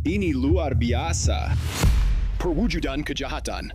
Ini luar biasa. Perwujudan kejahatan.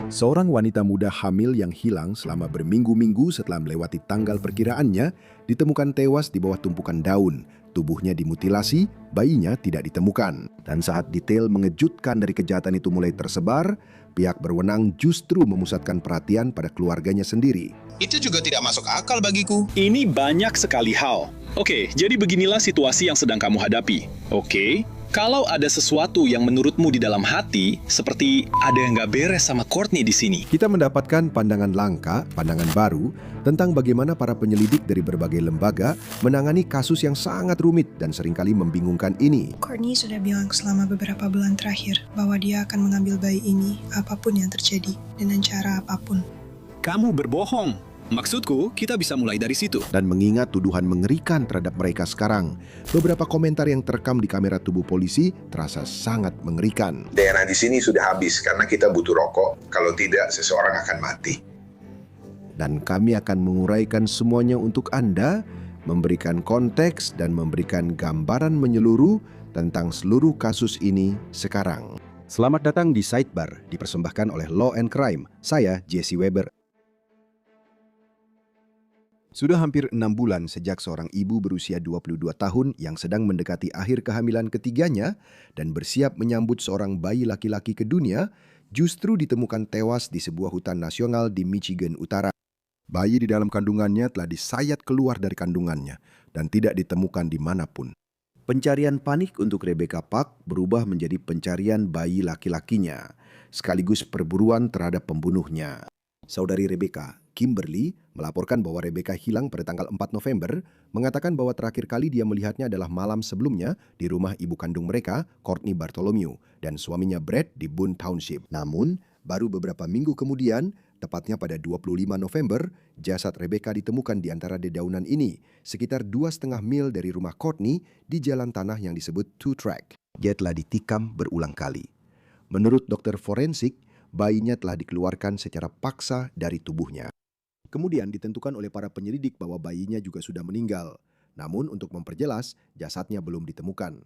Seorang wanita muda hamil yang hilang selama berminggu-minggu setelah melewati tanggal perkiraannya ditemukan tewas di bawah tumpukan daun. Tubuhnya dimutilasi, bayinya tidak ditemukan. Dan saat detail mengejutkan dari kejahatan itu mulai tersebar, pihak berwenang justru memusatkan perhatian pada keluarganya sendiri. Itu juga tidak masuk akal bagiku. Ini banyak sekali hal. Oke, jadi beginilah situasi yang sedang kamu hadapi. Oke, kalau ada sesuatu yang menurutmu di dalam hati, seperti ada yang nggak beres sama Courtney di sini. Kita mendapatkan pandangan langka, pandangan baru, tentang bagaimana para penyelidik dari berbagai lembaga menangani kasus yang sangat rumit dan seringkali membingungkan ini. Courtney sudah bilang selama beberapa bulan terakhir bahwa dia akan mengambil bayi ini apapun yang terjadi, dengan cara apapun. Kamu berbohong. Maksudku, kita bisa mulai dari situ. Dan mengingat tuduhan mengerikan terhadap mereka sekarang, beberapa komentar yang terekam di kamera tubuh polisi terasa sangat mengerikan. DNA di sini sudah habis karena kita butuh rokok. Kalau tidak, seseorang akan mati. Dan kami akan menguraikan semuanya untuk Anda, memberikan konteks dan memberikan gambaran menyeluruh tentang seluruh kasus ini sekarang. Selamat datang di Sidebar, dipersembahkan oleh Law and Crime. Saya Jesse Weber. Sudah hampir 6 bulan sejak seorang ibu berusia 22 tahun yang sedang mendekati akhir kehamilan ketiganya dan bersiap menyambut seorang bayi laki-laki ke dunia, justru ditemukan tewas di sebuah hutan nasional di Michigan Utara. Bayi di dalam kandungannya telah disayat keluar dari kandungannya dan tidak ditemukan dimanapun. Pencarian panik untuk Rebecca Park berubah menjadi pencarian bayi laki-lakinya, sekaligus perburuan terhadap pembunuhnya. Saudari Rebecca, Kimberly, melaporkan bahwa Rebecca hilang pada tanggal 4 November, mengatakan bahwa terakhir kali dia melihatnya adalah malam sebelumnya di rumah ibu kandung mereka, Courtney Bartholomew, dan suaminya Brett di Boone Township. Namun, baru beberapa minggu kemudian, tepatnya pada 25 November, jasad Rebecca ditemukan di antara dedaunan ini, sekitar 2,5 mil dari rumah Courtney di jalan tanah yang disebut Two Track. Dia telah ditikam berulang kali. Menurut dokter forensik, bayinya telah dikeluarkan secara paksa dari tubuhnya. Kemudian ditentukan oleh para penyelidik bahwa bayinya juga sudah meninggal. Namun untuk memperjelas, jasadnya belum ditemukan.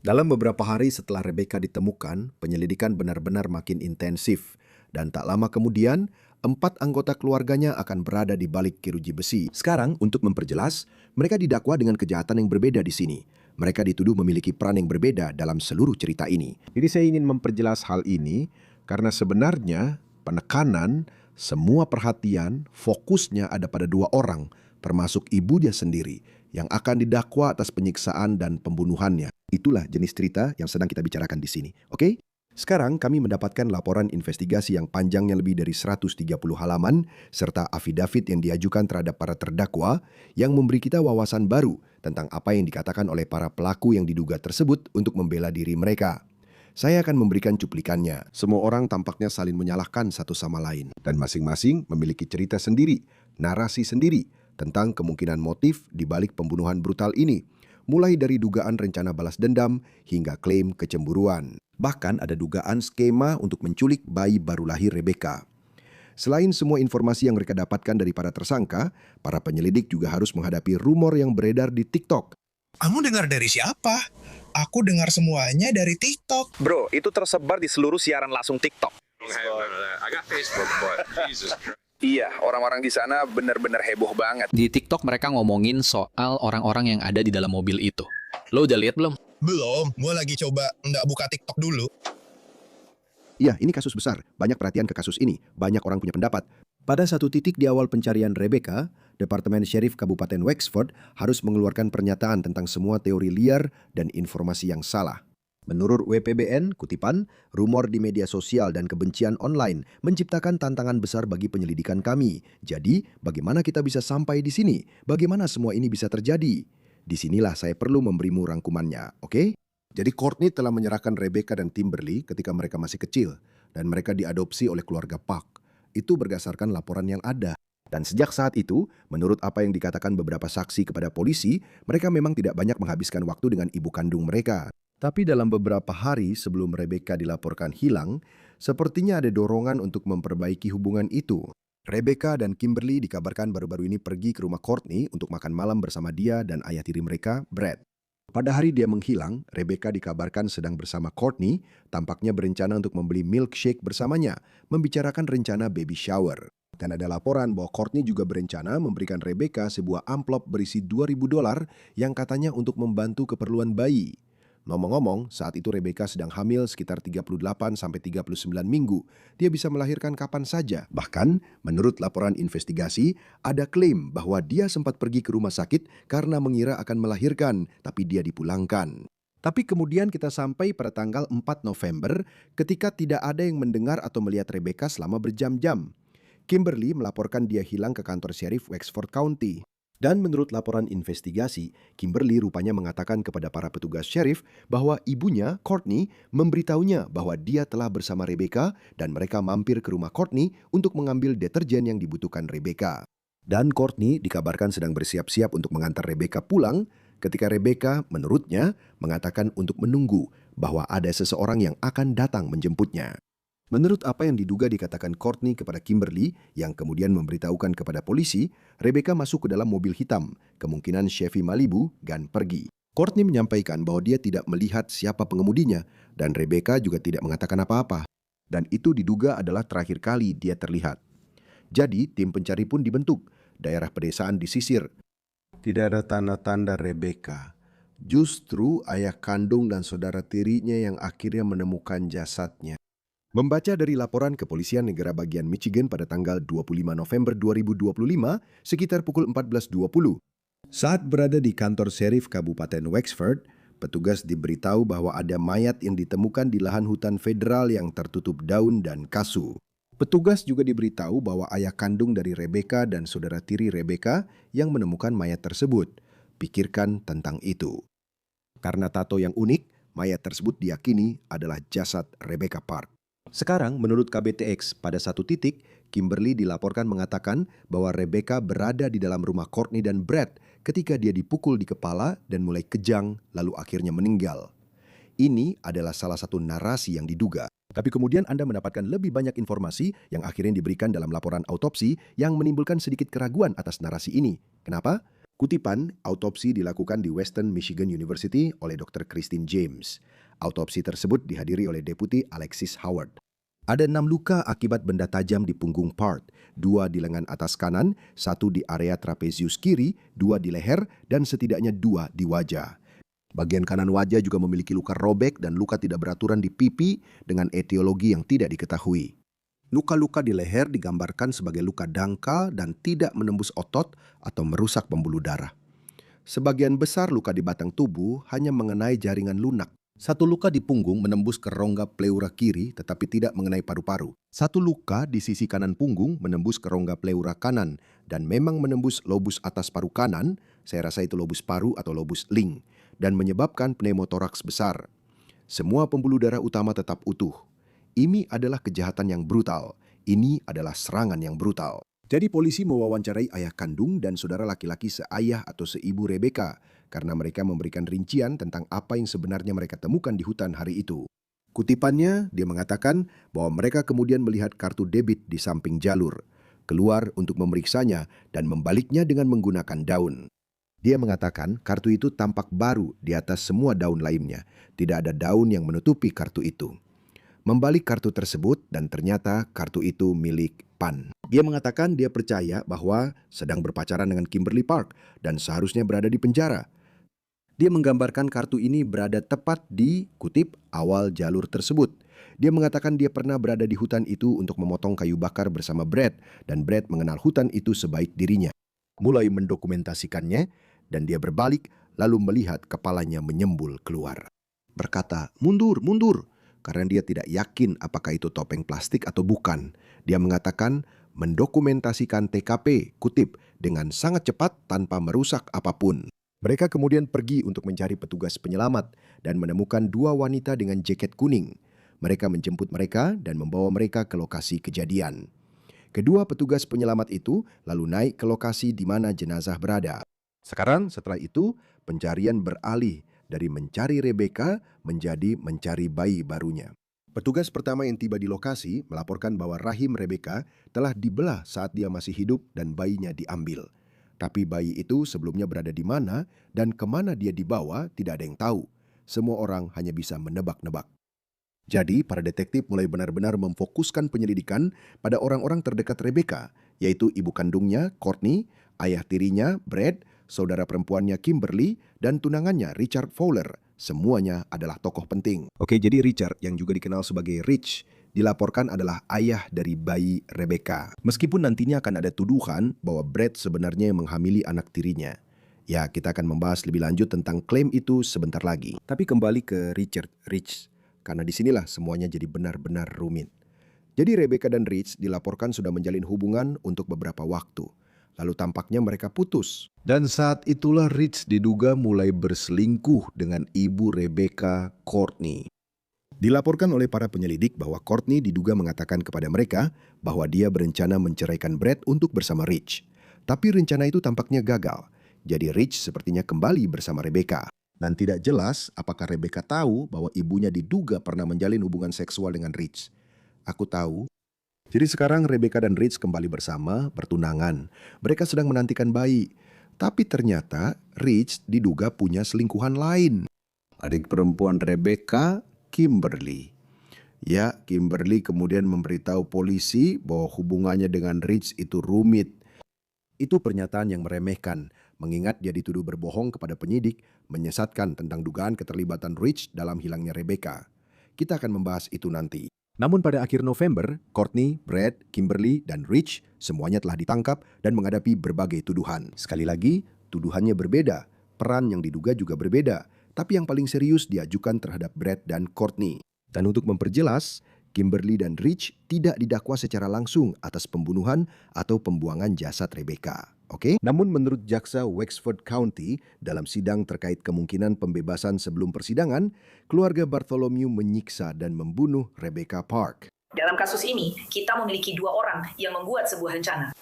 Dalam beberapa hari setelah Rebecca ditemukan, penyelidikan benar-benar makin intensif. Dan tak lama kemudian, 4 anggota keluarganya akan berada di balik jeruji besi. Sekarang, untuk memperjelas, mereka didakwa dengan kejahatan yang berbeda di sini. Mereka dituduh memiliki peran yang berbeda dalam seluruh cerita ini. Jadi saya ingin memperjelas hal ini, karena sebenarnya penekanan, semua perhatian, fokusnya ada pada 2 orang, termasuk ibu dia sendiri, yang akan didakwa atas penyiksaan dan pembunuhannya. Itulah jenis cerita yang sedang kita bicarakan di sini. Oke? Sekarang kami mendapatkan laporan investigasi yang panjangnya lebih dari 130 halaman, serta afidavit yang diajukan terhadap para terdakwa, yang memberi kita wawasan baru tentang apa yang dikatakan oleh para pelaku yang diduga tersebut untuk membela diri mereka. Saya akan memberikan cuplikannya. Semua orang tampaknya saling menyalahkan satu sama lain. Dan masing-masing memiliki cerita sendiri, narasi sendiri, tentang kemungkinan motif di balik pembunuhan brutal ini. Mulai dari dugaan rencana balas dendam, hingga klaim kecemburuan. Bahkan ada dugaan skema untuk menculik bayi baru lahir Rebecca. Selain semua informasi yang mereka dapatkan dari para tersangka, para penyelidik juga harus menghadapi rumor yang beredar di TikTok. Kamu dengar dari siapa? Aku dengar semuanya dari TikTok. Bro, itu tersebar di seluruh siaran langsung TikTok. Iya, orang-orang di sana benar-benar heboh banget. Di TikTok mereka ngomongin soal orang-orang yang ada di dalam mobil itu. Lo udah lihat belum? Belum, gue lagi coba nggak buka TikTok dulu. Iya, ini kasus besar. Banyak perhatian ke kasus ini. Banyak orang punya pendapat. Pada satu titik di awal pencarian Rebecca, Departemen Sheriff Kabupaten Wexford harus mengeluarkan pernyataan tentang semua teori liar dan informasi yang salah. Menurut WPBN, kutipan, rumor di media sosial dan kebencian online menciptakan tantangan besar bagi penyelidikan kami. Jadi, bagaimana kita bisa sampai di sini? Bagaimana semua ini bisa terjadi? Disinilah saya perlu memberimu rangkumannya, oke? Jadi Courtney telah menyerahkan Rebecca dan Kimberly ketika mereka masih kecil, dan mereka diadopsi oleh keluarga Park. Itu berdasarkan laporan yang ada. Dan sejak saat itu, menurut apa yang dikatakan beberapa saksi kepada polisi, mereka memang tidak banyak menghabiskan waktu dengan ibu kandung mereka. Tapi dalam beberapa hari sebelum Rebecca dilaporkan hilang, sepertinya ada dorongan untuk memperbaiki hubungan itu. Rebecca dan Kimberly dikabarkan baru-baru ini pergi ke rumah Courtney untuk makan malam bersama dia dan ayah tiri mereka, Brett. Pada hari dia menghilang, Rebecca dikabarkan sedang bersama Courtney, tampaknya berencana untuk membeli milkshake bersamanya, membicarakan rencana baby shower. Dan ada laporan bahwa Courtney juga berencana memberikan Rebecca sebuah amplop berisi $2.000 yang katanya untuk membantu keperluan bayi. Ngomong-ngomong, saat itu Rebecca sedang hamil sekitar 38-39 minggu. Dia bisa melahirkan kapan saja. Bahkan, menurut laporan investigasi, ada klaim bahwa dia sempat pergi ke rumah sakit karena mengira akan melahirkan, tapi dia dipulangkan. Tapi kemudian kita sampai pada tanggal 4 November ketika tidak ada yang mendengar atau melihat Rebecca selama berjam-jam. Kimberly melaporkan dia hilang ke kantor sheriff Wexford County. Dan menurut laporan investigasi, Kimberly rupanya mengatakan kepada para petugas sheriff bahwa ibunya, Courtney, memberitahunya bahwa dia telah bersama Rebecca dan mereka mampir ke rumah Courtney untuk mengambil deterjen yang dibutuhkan Rebecca. Dan Courtney dikabarkan sedang bersiap-siap untuk mengantar Rebecca pulang ketika Rebecca, menurutnya, mengatakan untuk menunggu bahwa ada seseorang yang akan datang menjemputnya. Menurut apa yang diduga dikatakan Courtney kepada Kimberly, yang kemudian memberitahukan kepada polisi, Rebecca masuk ke dalam mobil hitam, kemungkinan Chevy Malibu, dan pergi. Courtney menyampaikan bahwa dia tidak melihat siapa pengemudinya, dan Rebecca juga tidak mengatakan apa-apa. Dan itu diduga adalah terakhir kali dia terlihat. Jadi, tim pencari pun dibentuk, daerah pedesaan disisir. Tidak ada tanda-tanda Rebecca. Justru ayah kandung dan saudara tirinya yang akhirnya menemukan jasadnya. Membaca dari laporan Kepolisian Negara Bagian Michigan pada tanggal 25 November 2025 sekitar pukul 14.20. Saat berada di kantor sheriff Kabupaten Wexford, petugas diberitahu bahwa ada mayat yang ditemukan di lahan hutan federal yang tertutup daun dan kasu. Petugas juga diberitahu bahwa ayah kandung dari Rebecca dan saudara tiri Rebecca yang menemukan mayat tersebut. Pikirkan tentang itu. Karena tato yang unik, mayat tersebut diyakini adalah jasad Rebecca Park. Sekarang, menurut KBTX, pada satu titik, Kimberly dilaporkan mengatakan bahwa Rebecca berada di dalam rumah Courtney dan Brad ketika dia dipukul di kepala dan mulai kejang lalu akhirnya meninggal. Ini adalah salah satu narasi yang diduga. Tapi kemudian Anda mendapatkan lebih banyak informasi yang akhirnya diberikan dalam laporan autopsi yang menimbulkan sedikit keraguan atas narasi ini. Kenapa? Kutipan, autopsi dilakukan di Western Michigan University oleh Dr. Christine James. Autopsi tersebut dihadiri oleh Deputi Alexis Howard. Ada 6 luka akibat benda tajam di punggung Part, 2 di lengan atas kanan, 1 di area trapezius kiri, 2 di leher, dan setidaknya 2 di wajah. Bagian kanan wajah juga memiliki luka robek dan luka tidak beraturan di pipi dengan etiologi yang tidak diketahui. Luka-luka di leher digambarkan sebagai luka dangkal dan tidak menembus otot atau merusak pembuluh darah. Sebagian besar luka di batang tubuh hanya mengenai jaringan lunak. 1 luka di punggung menembus ke rongga pleura kiri tetapi tidak mengenai paru-paru. 1 luka di sisi kanan punggung menembus ke rongga pleura kanan dan memang menembus lobus atas paru kanan, saya rasa itu lobus paru atau lobus ling, dan menyebabkan pneumotoraks besar. Semua pembuluh darah utama tetap utuh. Ini adalah kejahatan yang brutal. Ini adalah serangan yang brutal. Jadi polisi mewawancarai ayah kandung dan saudara laki-laki seayah atau seibu Rebecca karena mereka memberikan rincian tentang apa yang sebenarnya mereka temukan di hutan hari itu. Kutipannya, dia mengatakan bahwa mereka kemudian melihat kartu debit di samping jalur, keluar untuk memeriksanya dan membaliknya dengan menggunakan daun. Dia mengatakan kartu itu tampak baru di atas semua daun lainnya. Tidak ada daun yang menutupi kartu itu. Membalik kartu tersebut dan ternyata kartu itu milik Pan. Dia mengatakan dia percaya bahwa sedang berpacaran dengan Kimberly Park dan seharusnya berada di penjara. Dia menggambarkan kartu ini berada tepat di, kutip, awal jalur tersebut. Dia mengatakan dia pernah berada di hutan itu untuk memotong kayu bakar bersama Brad dan Brad mengenal hutan itu sebaik dirinya. Mulai mendokumentasikannya dan dia berbalik lalu melihat kepalanya menyembul keluar. Berkata, mundur, mundur. Karena dia tidak yakin apakah itu topeng plastik atau bukan. Dia mengatakan mendokumentasikan TKP, kutip, dengan sangat cepat tanpa merusak apapun. Mereka kemudian pergi untuk mencari petugas penyelamat dan menemukan 2 wanita dengan jaket kuning. Mereka menjemput mereka dan membawa mereka ke lokasi kejadian. Kedua petugas penyelamat itu lalu naik ke lokasi di mana jenazah berada. Sekarang setelah itu, pencarian beralih dari mencari Rebecca menjadi mencari bayi barunya. Petugas pertama yang tiba di lokasi melaporkan bahwa rahim Rebecca telah dibelah saat dia masih hidup dan bayinya diambil. Tapi bayi itu sebelumnya berada di mana dan kemana dia dibawa tidak ada yang tahu. Semua orang hanya bisa menebak-nebak. Jadi, para detektif mulai benar-benar memfokuskan penyelidikan pada orang-orang terdekat Rebecca, yaitu ibu kandungnya, Courtney, ayah tirinya, Brad, saudara perempuannya, Kimberly, dan tunangannya, Richard Fowler. Semuanya adalah tokoh penting. Oke, jadi Richard, yang juga dikenal sebagai Rich, dilaporkan adalah ayah dari bayi Rebecca. Meskipun nantinya akan ada tuduhan bahwa Brad sebenarnya yang menghamili anak tirinya. Ya, kita akan membahas lebih lanjut tentang klaim itu sebentar lagi. Tapi kembali ke Richard, Rich. Karena disinilah semuanya jadi benar-benar rumit. Jadi Rebecca dan Rich dilaporkan sudah menjalin hubungan untuk beberapa waktu. Lalu tampaknya mereka putus. Dan saat itulah Rich diduga mulai berselingkuh dengan ibu Rebecca, Courtney. Dilaporkan oleh para penyelidik bahwa Courtney diduga mengatakan kepada mereka bahwa dia berencana menceraikan Brad untuk bersama Rich. Tapi rencana itu tampaknya gagal. Jadi Rich sepertinya kembali bersama Rebecca. Dan tidak jelas apakah Rebecca tahu bahwa ibunya diduga pernah menjalin hubungan seksual dengan Rich. Aku tahu. Jadi sekarang Rebecca dan Rich kembali bersama, bertunangan. Mereka sedang menantikan bayi. Tapi ternyata Rich diduga punya selingkuhan lain. Adik perempuan Rebecca, Kimberly. Ya, Kimberly kemudian memberitahu polisi bahwa hubungannya dengan Rich itu rumit. Itu pernyataan yang meremehkan, mengingat dia dituduh berbohong kepada penyidik, menyesatkan tentang dugaan keterlibatan Rich dalam hilangnya Rebecca. Kita akan membahas itu nanti. Namun pada akhir November, Courtney, Brad, Kimberly, dan Rich semuanya telah ditangkap dan menghadapi berbagai tuduhan. Sekali lagi, tuduhannya berbeda, peran yang diduga juga berbeda, tapi yang paling serius diajukan terhadap Brad dan Courtney. Dan untuk memperjelas, Kimberly dan Rich tidak didakwa secara langsung atas pembunuhan atau pembuangan jasad Rebecca. Oke? Namun menurut jaksa Wexford County, dalam sidang terkait kemungkinan pembebasan sebelum persidangan, keluarga Bartholomew menyiksa dan membunuh Rebecca Park. Dalam kasus ini, kita memiliki 2 orang yang membuat sebuah rencana.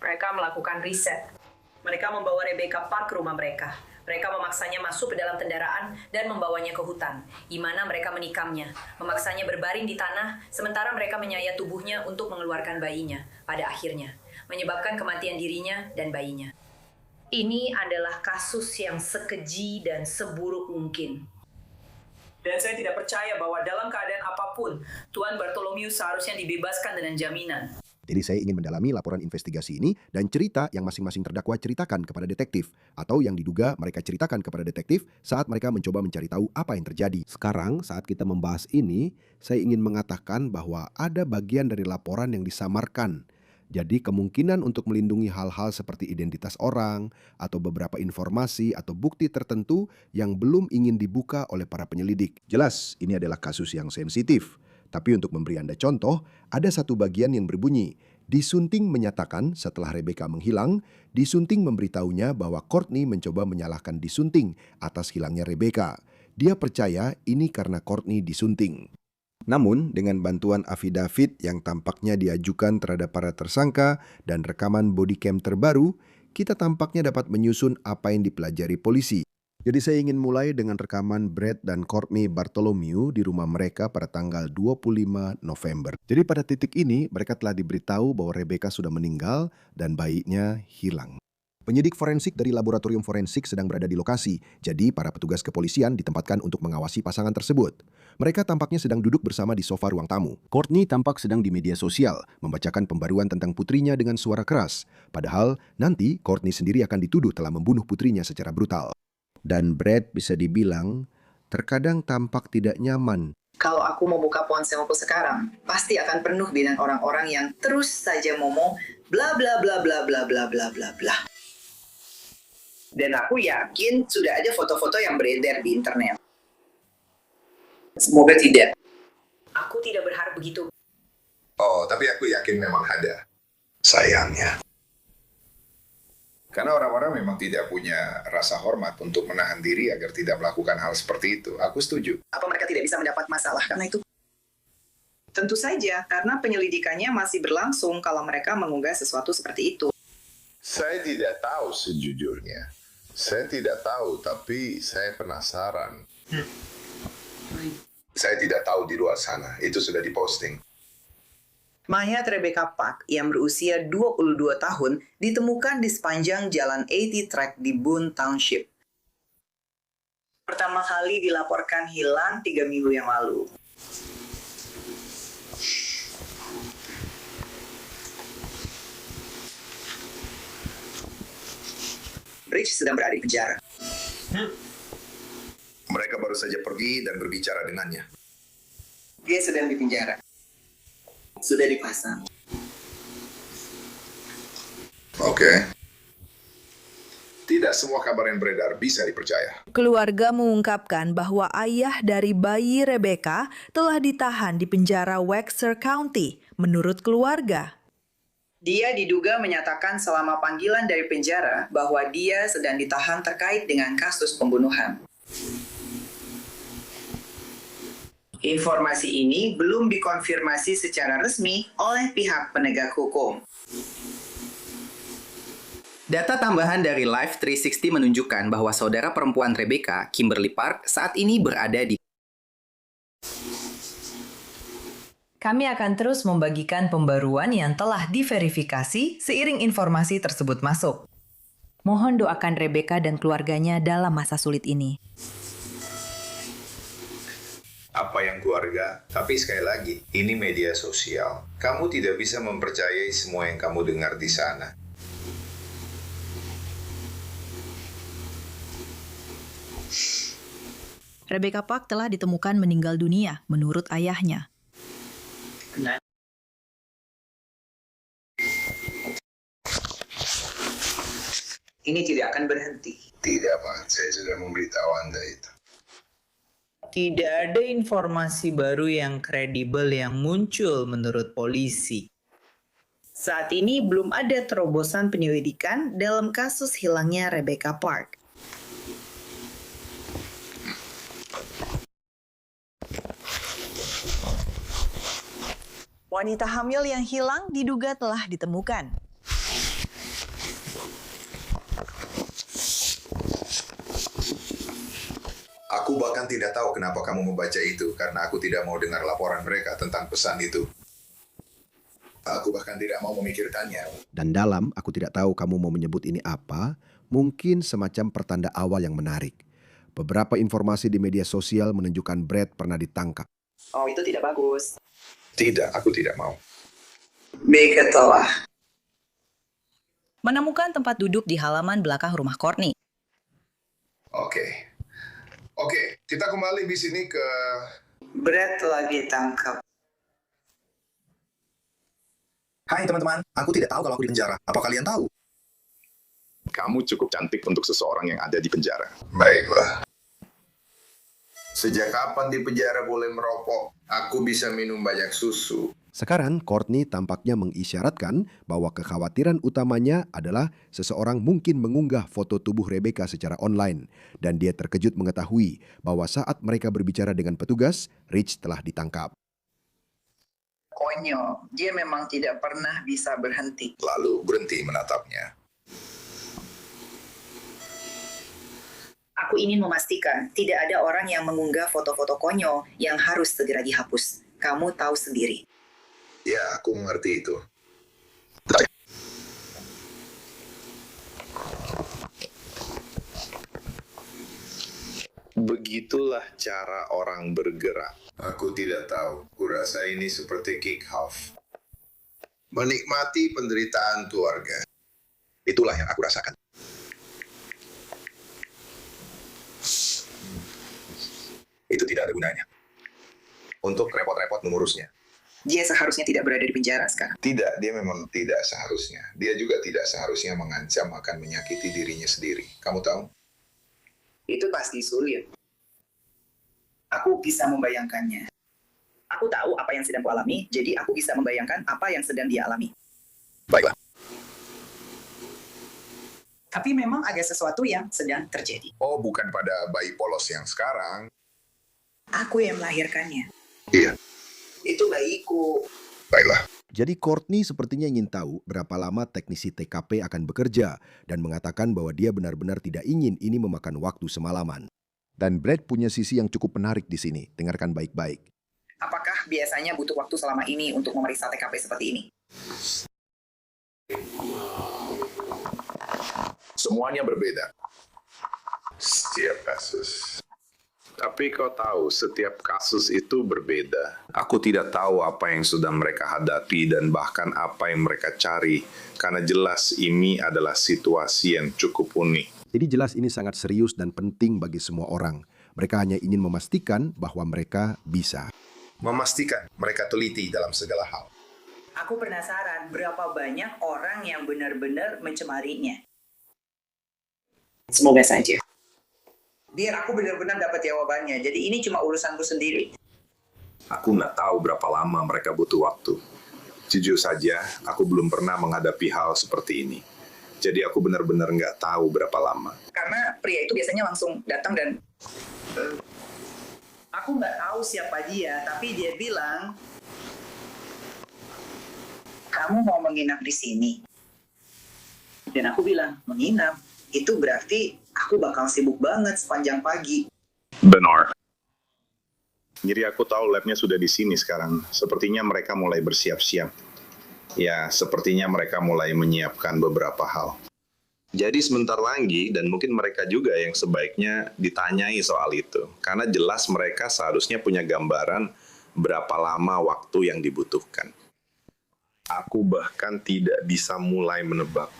Mereka melakukan riset. Mereka membawa Rebecca Park ke rumah mereka. Mereka memaksanya masuk ke dalam kendaraan dan membawanya ke hutan, di mana mereka menikamnya, memaksanya berbaring di tanah, sementara mereka menyayat tubuhnya untuk mengeluarkan bayinya, pada akhirnya, menyebabkan kematian dirinya dan bayinya. Ini adalah kasus yang sekeji dan seburuk mungkin. Dan saya tidak percaya bahwa dalam keadaan apapun, Tuan Bartholomew seharusnya dibebaskan dengan jaminan. Jadi saya ingin mendalami laporan investigasi ini dan cerita yang masing-masing terdakwa ceritakan kepada detektif atau yang diduga mereka ceritakan kepada detektif saat mereka mencoba mencari tahu apa yang terjadi. Sekarang saat kita membahas ini, saya ingin mengatakan bahwa ada bagian dari laporan yang disamarkan. Jadi kemungkinan untuk melindungi hal-hal seperti identitas orang atau beberapa informasi atau bukti tertentu yang belum ingin dibuka oleh para penyelidik. Jelas ini adalah kasus yang sensitif. Tapi untuk memberi Anda contoh, ada satu bagian yang berbunyi, Disunting menyatakan setelah Rebecca menghilang, Disunting memberitahunya bahwa Courtney mencoba menyalahkan Disunting atas hilangnya Rebecca. Dia percaya ini karena Courtney disunting. Namun, dengan bantuan afidavit yang tampaknya diajukan terhadap para tersangka dan rekaman bodycam terbaru, kita tampaknya dapat menyusun apa yang dipelajari polisi. Jadi saya ingin mulai dengan rekaman Brad dan Courtney Bartholomew di rumah mereka pada tanggal 25 November. Jadi pada titik ini mereka telah diberitahu bahwa Rebecca sudah meninggal dan bayinya hilang. Penyidik forensik dari laboratorium forensik sedang berada di lokasi, jadi para petugas kepolisian ditempatkan untuk mengawasi pasangan tersebut. Mereka tampaknya sedang duduk bersama di sofa ruang tamu. Courtney tampak sedang di media sosial, membacakan pembaruan tentang putrinya dengan suara keras. Padahal nanti Courtney sendiri akan dituduh telah membunuh putrinya secara brutal. Dan Brad bisa dibilang terkadang tampak tidak nyaman. Kalau aku mau buka ponselku sekarang, pasti akan penuh dengan orang-orang yang terus saja ngomong bla bla bla bla bla bla bla bla bla. Dan aku yakin sudah ada foto-foto yang beredar di internet. Semoga tidak. Aku tidak berharap begitu. Oh, tapi aku yakin memang ada. Sayangnya. Karena orang-orang memang tidak punya rasa hormat untuk menahan diri agar tidak melakukan hal seperti itu. Aku setuju. Apa mereka tidak bisa mendapat masalah karena itu? Tentu saja, karena penyelidikannya masih berlangsung kalau mereka mengunggah sesuatu seperti itu. Saya tidak tahu sejujurnya. Saya tidak tahu, tapi saya penasaran. Saya tidak tahu di luar sana. Itu sudah diposting. Mayat Rebecca Park yang berusia 22 tahun ditemukan di sepanjang jalan 80 Track di Boone Township. Pertama kali dilaporkan hilang 3 minggu yang lalu. Rich sedang berada di penjara. Mereka baru saja pergi dan berbicara dengannya. Dia sedang di penjara. Sudah dipasang. Oke. Tidak semua kabar yang beredar bisa dipercaya. Keluarga mengungkapkan bahwa ayah dari bayi Rebecca telah ditahan di penjara Wexner County. Menurut keluarga, Dia diduga menyatakan selama panggilan dari penjara bahwa dia sedang ditahan terkait dengan kasus pembunuhan. Informasi ini belum dikonfirmasi secara resmi oleh pihak penegak hukum. Data tambahan dari Life 360 menunjukkan bahwa saudara perempuan Rebecca, Kimberly Park, saat ini berada di... kami akan terus membagikan pembaruan yang telah diverifikasi seiring informasi tersebut masuk. Mohon doakan Rebecca dan keluarganya dalam masa sulit ini. Apa yang keluarga? Tapi sekali lagi, ini media sosial. Kamu tidak bisa mempercayai semua yang kamu dengar di sana. Rebecca Park telah ditemukan meninggal dunia menurut ayahnya. Ini tidak akan berhenti. Tidak, Pak. Saya sudah memberitahu Anda itu. Tidak ada informasi baru yang kredibel yang muncul menurut polisi. Saat ini belum ada terobosan penyelidikan dalam kasus hilangnya Rebecca Park. Wanita hamil yang hilang diduga telah ditemukan. Aku bahkan tidak tahu kenapa kamu membaca itu, karena aku tidak mau dengar laporan mereka tentang pesan itu. Aku bahkan tidak mau memikirkannya. Dan dalam, aku tidak tahu kamu mau menyebut ini apa, mungkin semacam pertanda awal yang menarik. Beberapa informasi di media sosial menunjukkan Brad pernah ditangkap. Oh, itu tidak bagus. Tidak, aku tidak mau. Baiklah. Menemukan tempat duduk di halaman belakang rumah Courtney. Oke, kita kembali di sini ke... Brad telah ditangkap. Hai teman-teman, aku tidak tahu kalau aku di penjara. Apa kalian tahu? Kamu cukup cantik untuk seseorang yang ada di penjara. Baiklah. Sejak kapan di penjara boleh merokok? Aku bisa minum banyak susu. Sekarang, Courtney tampaknya mengisyaratkan bahwa kekhawatiran utamanya adalah seseorang mungkin mengunggah foto tubuh Rebecca secara online. Dan dia terkejut mengetahui bahwa saat mereka berbicara dengan petugas, Rich telah ditangkap. Konyol, dia memang tidak pernah bisa berhenti. Lalu berhenti menatapnya. Aku ingin memastikan tidak ada orang yang mengunggah foto-foto konyol yang harus segera dihapus. Kamu tahu sendiri. Ya, aku mengerti itu. Begitulah cara orang bergerak. Aku tidak tahu. Kurasa ini seperti kick-off. Menikmati penderitaan keluarga. Itulah yang aku rasakan. Itu tidak ada gunanya. Untuk repot-repot mengurusnya. Dia seharusnya tidak berada di penjara sekarang. Tidak, dia memang tidak seharusnya. Dia juga tidak seharusnya mengancam akan menyakiti dirinya sendiri. Kamu tahu? Itu pasti sulit. Aku bisa membayangkannya. Aku tahu apa yang sedang kualami, jadi aku bisa membayangkan apa yang sedang dia alami. Baiklah. Tapi memang ada sesuatu yang sedang terjadi. Oh, bukan pada bayi polos yang sekarang. Aku yang melahirkannya. Iya. Itu bayiku. Baiklah. Jadi Courtney sepertinya ingin tahu berapa lama teknisi TKP akan bekerja dan mengatakan bahwa dia benar-benar tidak ingin ini memakan waktu semalaman. Dan Brad punya sisi yang cukup menarik di sini. Dengarkan baik-baik. Apakah biasanya butuh waktu selama ini untuk memeriksa TKP seperti ini? Semuanya berbeda. Setiap kasus. Tapi kau tahu, setiap kasus itu berbeda. Aku tidak tahu apa yang sudah mereka hadapi dan bahkan apa yang mereka cari. Karena jelas ini adalah situasi yang cukup unik. Jadi jelas ini sangat serius dan penting bagi semua orang. Mereka hanya ingin memastikan bahwa mereka bisa. Memastikan mereka teliti dalam segala hal. Aku penasaran berapa banyak orang yang benar-benar mencemarinya. Semoga saja. Biar aku benar-benar dapat jawabannya. Jadi ini cuma urusanku sendiri. Aku nggak tahu berapa lama mereka butuh waktu. Jujur saja, aku belum pernah menghadapi hal seperti ini. Jadi aku benar-benar nggak tahu berapa lama. Karena pria itu biasanya langsung datang dan... aku nggak tahu siapa dia, tapi dia bilang... kamu mau menginap di sini? Dan aku bilang, menginap? Itu berarti aku bakal sibuk banget sepanjang pagi. Benar. Jadi aku tahu labnya sudah di sini sekarang. Sepertinya mereka mulai bersiap-siap. Ya, sepertinya mereka mulai menyiapkan beberapa hal. Jadi sebentar lagi, dan mungkin mereka juga yang sebaiknya ditanyai soal itu. Karena jelas mereka seharusnya punya gambaran berapa lama waktu yang dibutuhkan. Aku bahkan tidak bisa mulai menebak.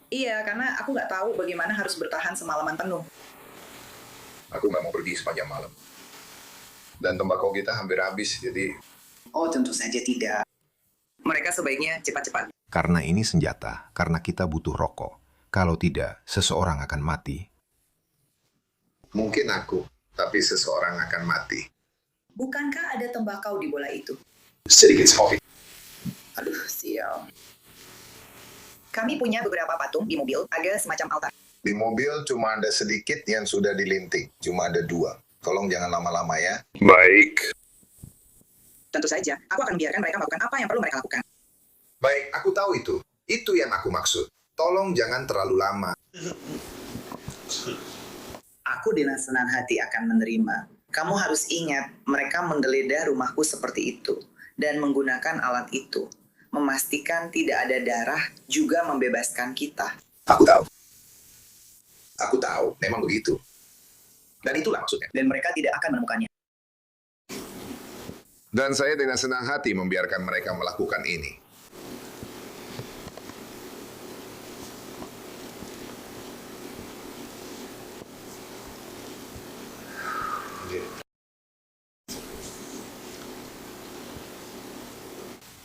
Iya, karena aku nggak tahu bagaimana harus bertahan semalaman penuh. Aku nggak mau pergi sepanjang malam. Dan tembakau kita hampir habis, jadi... Oh, tentu saja tidak. Mereka sebaiknya cepat-cepat. Karena ini senjata, karena kita butuh rokok. Kalau tidak, seseorang akan mati. Mungkin aku, tapi seseorang akan mati. Bukankah ada tembakau di bola itu? Sedikit kopi. Aduh, sial. Kami punya beberapa patung di mobil, ada semacam altar. Di mobil cuma ada sedikit yang sudah dilinting. Cuma ada 2. Tolong jangan lama-lama ya. Baik. Tentu saja, aku akan biarkan mereka melakukan apa yang perlu mereka lakukan. Baik, aku tahu itu. Itu yang aku maksud. Tolong jangan terlalu lama. Aku dengan senang hati akan menerima. Kamu harus ingat, mereka menggeledah rumahku seperti itu. Dan menggunakan alat itu. Memastikan tidak ada darah, juga membebaskan kita. Aku tahu. Aku tahu, memang begitu. Dan itulah maksudnya. Dan mereka tidak akan menemukannya. Dan saya dengan senang hati membiarkan mereka melakukan ini.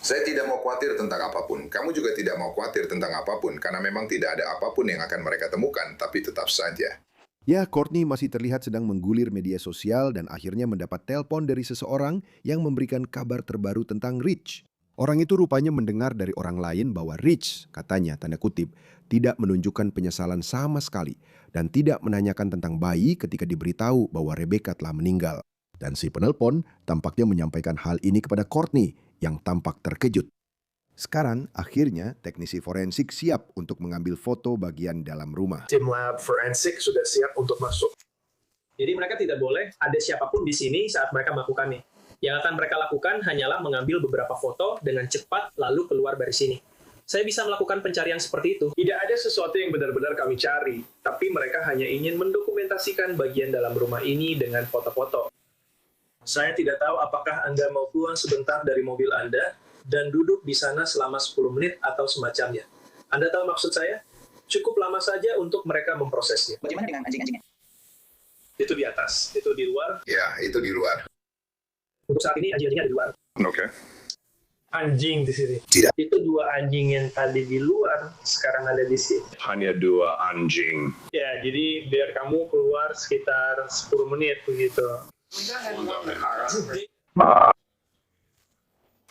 Saya tidak mau khawatir tentang apapun. Kamu juga tidak mau khawatir tentang apapun, karena memang tidak ada apapun yang akan mereka temukan, tapi tetap saja. Ya, Courtney masih terlihat sedang menggulir media sosial dan akhirnya mendapat telepon dari seseorang yang memberikan kabar terbaru tentang Rich. Orang itu rupanya mendengar dari orang lain bahwa Rich, katanya, tanda kutip, tidak menunjukkan penyesalan sama sekali dan tidak menanyakan tentang bayi ketika diberitahu bahwa Rebecca telah meninggal. Dan si penelpon tampaknya menyampaikan hal ini kepada Courtney yang tampak terkejut. Sekarang, akhirnya, teknisi forensik siap untuk mengambil foto bagian dalam rumah. Tim lab forensik sudah siap untuk masuk. Jadi mereka tidak boleh ada siapapun di sini saat mereka melakukannya. Yang akan mereka lakukan hanyalah mengambil beberapa foto dengan cepat lalu keluar dari sini. Saya bisa melakukan pencarian seperti itu. Tidak ada sesuatu yang benar-benar kami cari, tapi mereka hanya ingin mendokumentasikan bagian dalam rumah ini dengan foto-foto. Saya tidak tahu apakah Anda mau keluar sebentar dari mobil Anda dan duduk di sana selama 10 menit atau semacamnya. Anda tahu maksud saya? Cukup lama saja untuk mereka memprosesnya. Bagaimana dengan anjing-anjingnya? Itu di atas, itu di luar. Ya, itu di luar. Untuk saat ini anjing-anjingnya di luar. Oke. Anjing di sini. Tidak. Itu 2 anjing yang tadi di luar, sekarang ada di sini. Hanya 2 anjing. Ya, jadi biar kamu keluar sekitar 10 menit begitu.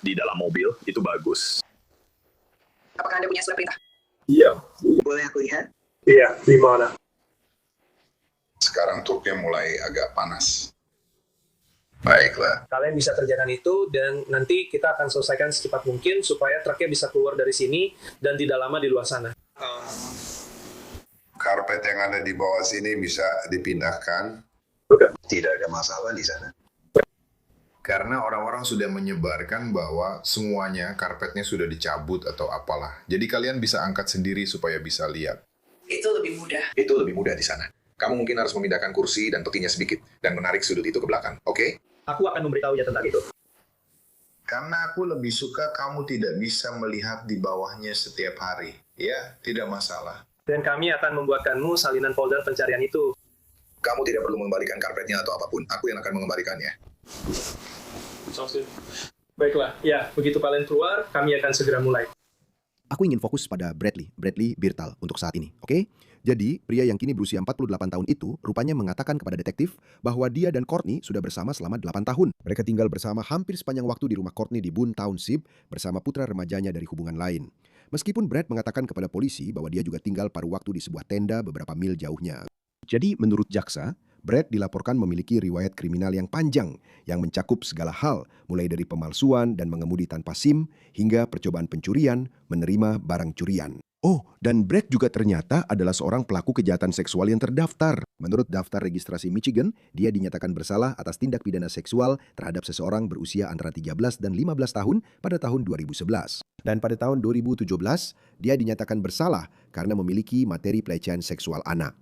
Di dalam mobil, itu bagus. Apakah Anda punya surat perintah? Iya. Boleh aku lihat? Iya, di mana? Sekarang truknya mulai agak panas. Baiklah. Kalian bisa kerjakan itu dan nanti kita akan selesaikan secepat mungkin supaya truknya bisa keluar dari sini dan tidak lama di luar sana. Karpet yang ada di bawah sini bisa dipindahkan. Tidak ada masalah di sana. Karena orang-orang sudah menyebarkan bahwa semuanya karpetnya sudah dicabut atau apalah. Jadi kalian bisa angkat sendiri supaya bisa lihat. Itu lebih mudah. Itu lebih mudah di sana. Kamu mungkin harus memindahkan kursi dan totinya sedikit dan menarik sudut itu ke belakang, oke? Aku akan memberitahunya tentang itu. Karena aku lebih suka kamu tidak bisa melihat di bawahnya setiap hari. Ya, tidak masalah. Dan kami akan membuatkanmu salinan folder pencarian itu. Kamu tidak perlu mengembalikan karpetnya atau apapun. Aku yang akan mengembalikannya. Sounds good. Baiklah, ya, begitu kalian keluar, kami akan segera mulai. Aku ingin fokus pada Bradley Birtal untuk saat ini, oke? Jadi, pria yang kini berusia 48 tahun itu rupanya mengatakan kepada detektif bahwa dia dan Courtney sudah bersama selama 8 tahun. Mereka tinggal bersama hampir sepanjang waktu di rumah Courtney di Boone Township bersama putra remajanya dari hubungan lain. Meskipun Brad mengatakan kepada polisi bahwa dia juga tinggal paruh waktu di sebuah tenda beberapa mil jauhnya. Jadi, menurut jaksa, Brad dilaporkan memiliki riwayat kriminal yang panjang yang mencakup segala hal, mulai dari pemalsuan dan mengemudi tanpa SIM hingga percobaan pencurian, menerima barang curian. Oh, dan Brad juga ternyata adalah seorang pelaku kejahatan seksual yang terdaftar. Menurut daftar registrasi Michigan, dia dinyatakan bersalah atas tindak pidana seksual terhadap seseorang berusia antara 13 dan 15 tahun pada tahun 2011. Dan pada tahun 2017, dia dinyatakan bersalah karena memiliki materi pelecehan seksual anak.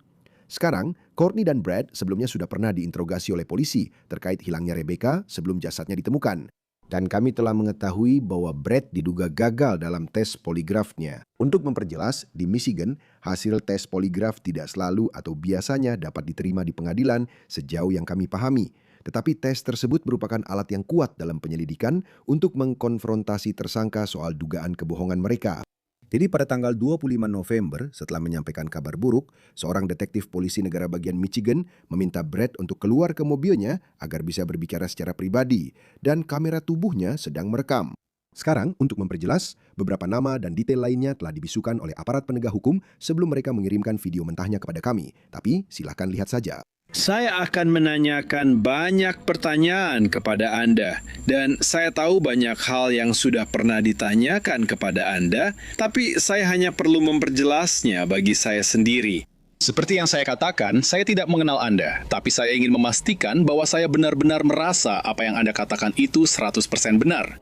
Sekarang, Courtney dan Brad sebelumnya sudah pernah diinterogasi oleh polisi terkait hilangnya Rebecca sebelum jasadnya ditemukan. Dan kami telah mengetahui bahwa Brad diduga gagal dalam tes poligrafnya. Untuk memperjelas, di Michigan, hasil tes poligraf tidak selalu atau biasanya dapat diterima di pengadilan sejauh yang kami pahami. Tetapi tes tersebut merupakan alat yang kuat dalam penyelidikan untuk mengkonfrontasi tersangka soal dugaan kebohongan mereka. Jadi pada tanggal 25 November, setelah menyampaikan kabar buruk, seorang detektif polisi negara bagian Michigan meminta Brad untuk keluar ke mobilnya agar bisa berbicara secara pribadi, dan kamera tubuhnya sedang merekam. Sekarang, untuk memperjelas, beberapa nama dan detail lainnya telah dibisukan oleh aparat penegak hukum sebelum mereka mengirimkan video mentahnya kepada kami. Tapi, silakan lihat saja. Saya akan menanyakan banyak pertanyaan kepada Anda, dan saya tahu banyak hal yang sudah pernah ditanyakan kepada Anda, tapi saya hanya perlu memperjelasnya bagi saya sendiri. Seperti yang saya katakan, saya tidak mengenal Anda, tapi saya ingin memastikan bahwa saya benar-benar merasa apa yang Anda katakan itu 100% benar.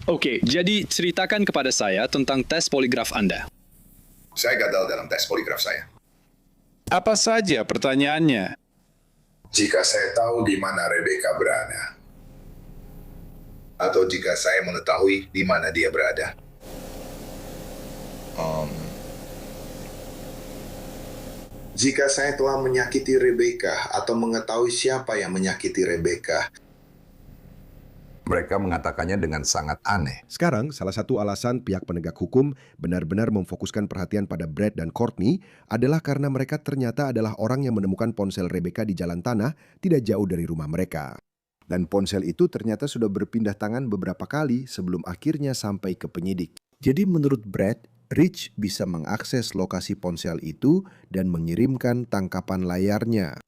Oke, jadi ceritakan kepada saya tentang tes poligraf Anda. Saya gagal dalam tes poligraf saya. Apa saja pertanyaannya? Jika saya tahu di mana Rebecca berada, atau jika saya mengetahui di mana dia berada. Jika saya telah menyakiti Rebecca atau mengetahui siapa yang menyakiti Rebecca. Mereka mengatakannya dengan sangat aneh. Sekarang, salah satu alasan pihak penegak hukum benar-benar memfokuskan perhatian pada Brad dan Courtney adalah karena mereka ternyata adalah orang yang menemukan ponsel Rebecca di jalan tanah tidak jauh dari rumah mereka. Dan ponsel itu ternyata sudah berpindah tangan beberapa kali sebelum akhirnya sampai ke penyidik. Jadi menurut Brad, Rich bisa mengakses lokasi ponsel itu dan mengirimkan tangkapan layarnya.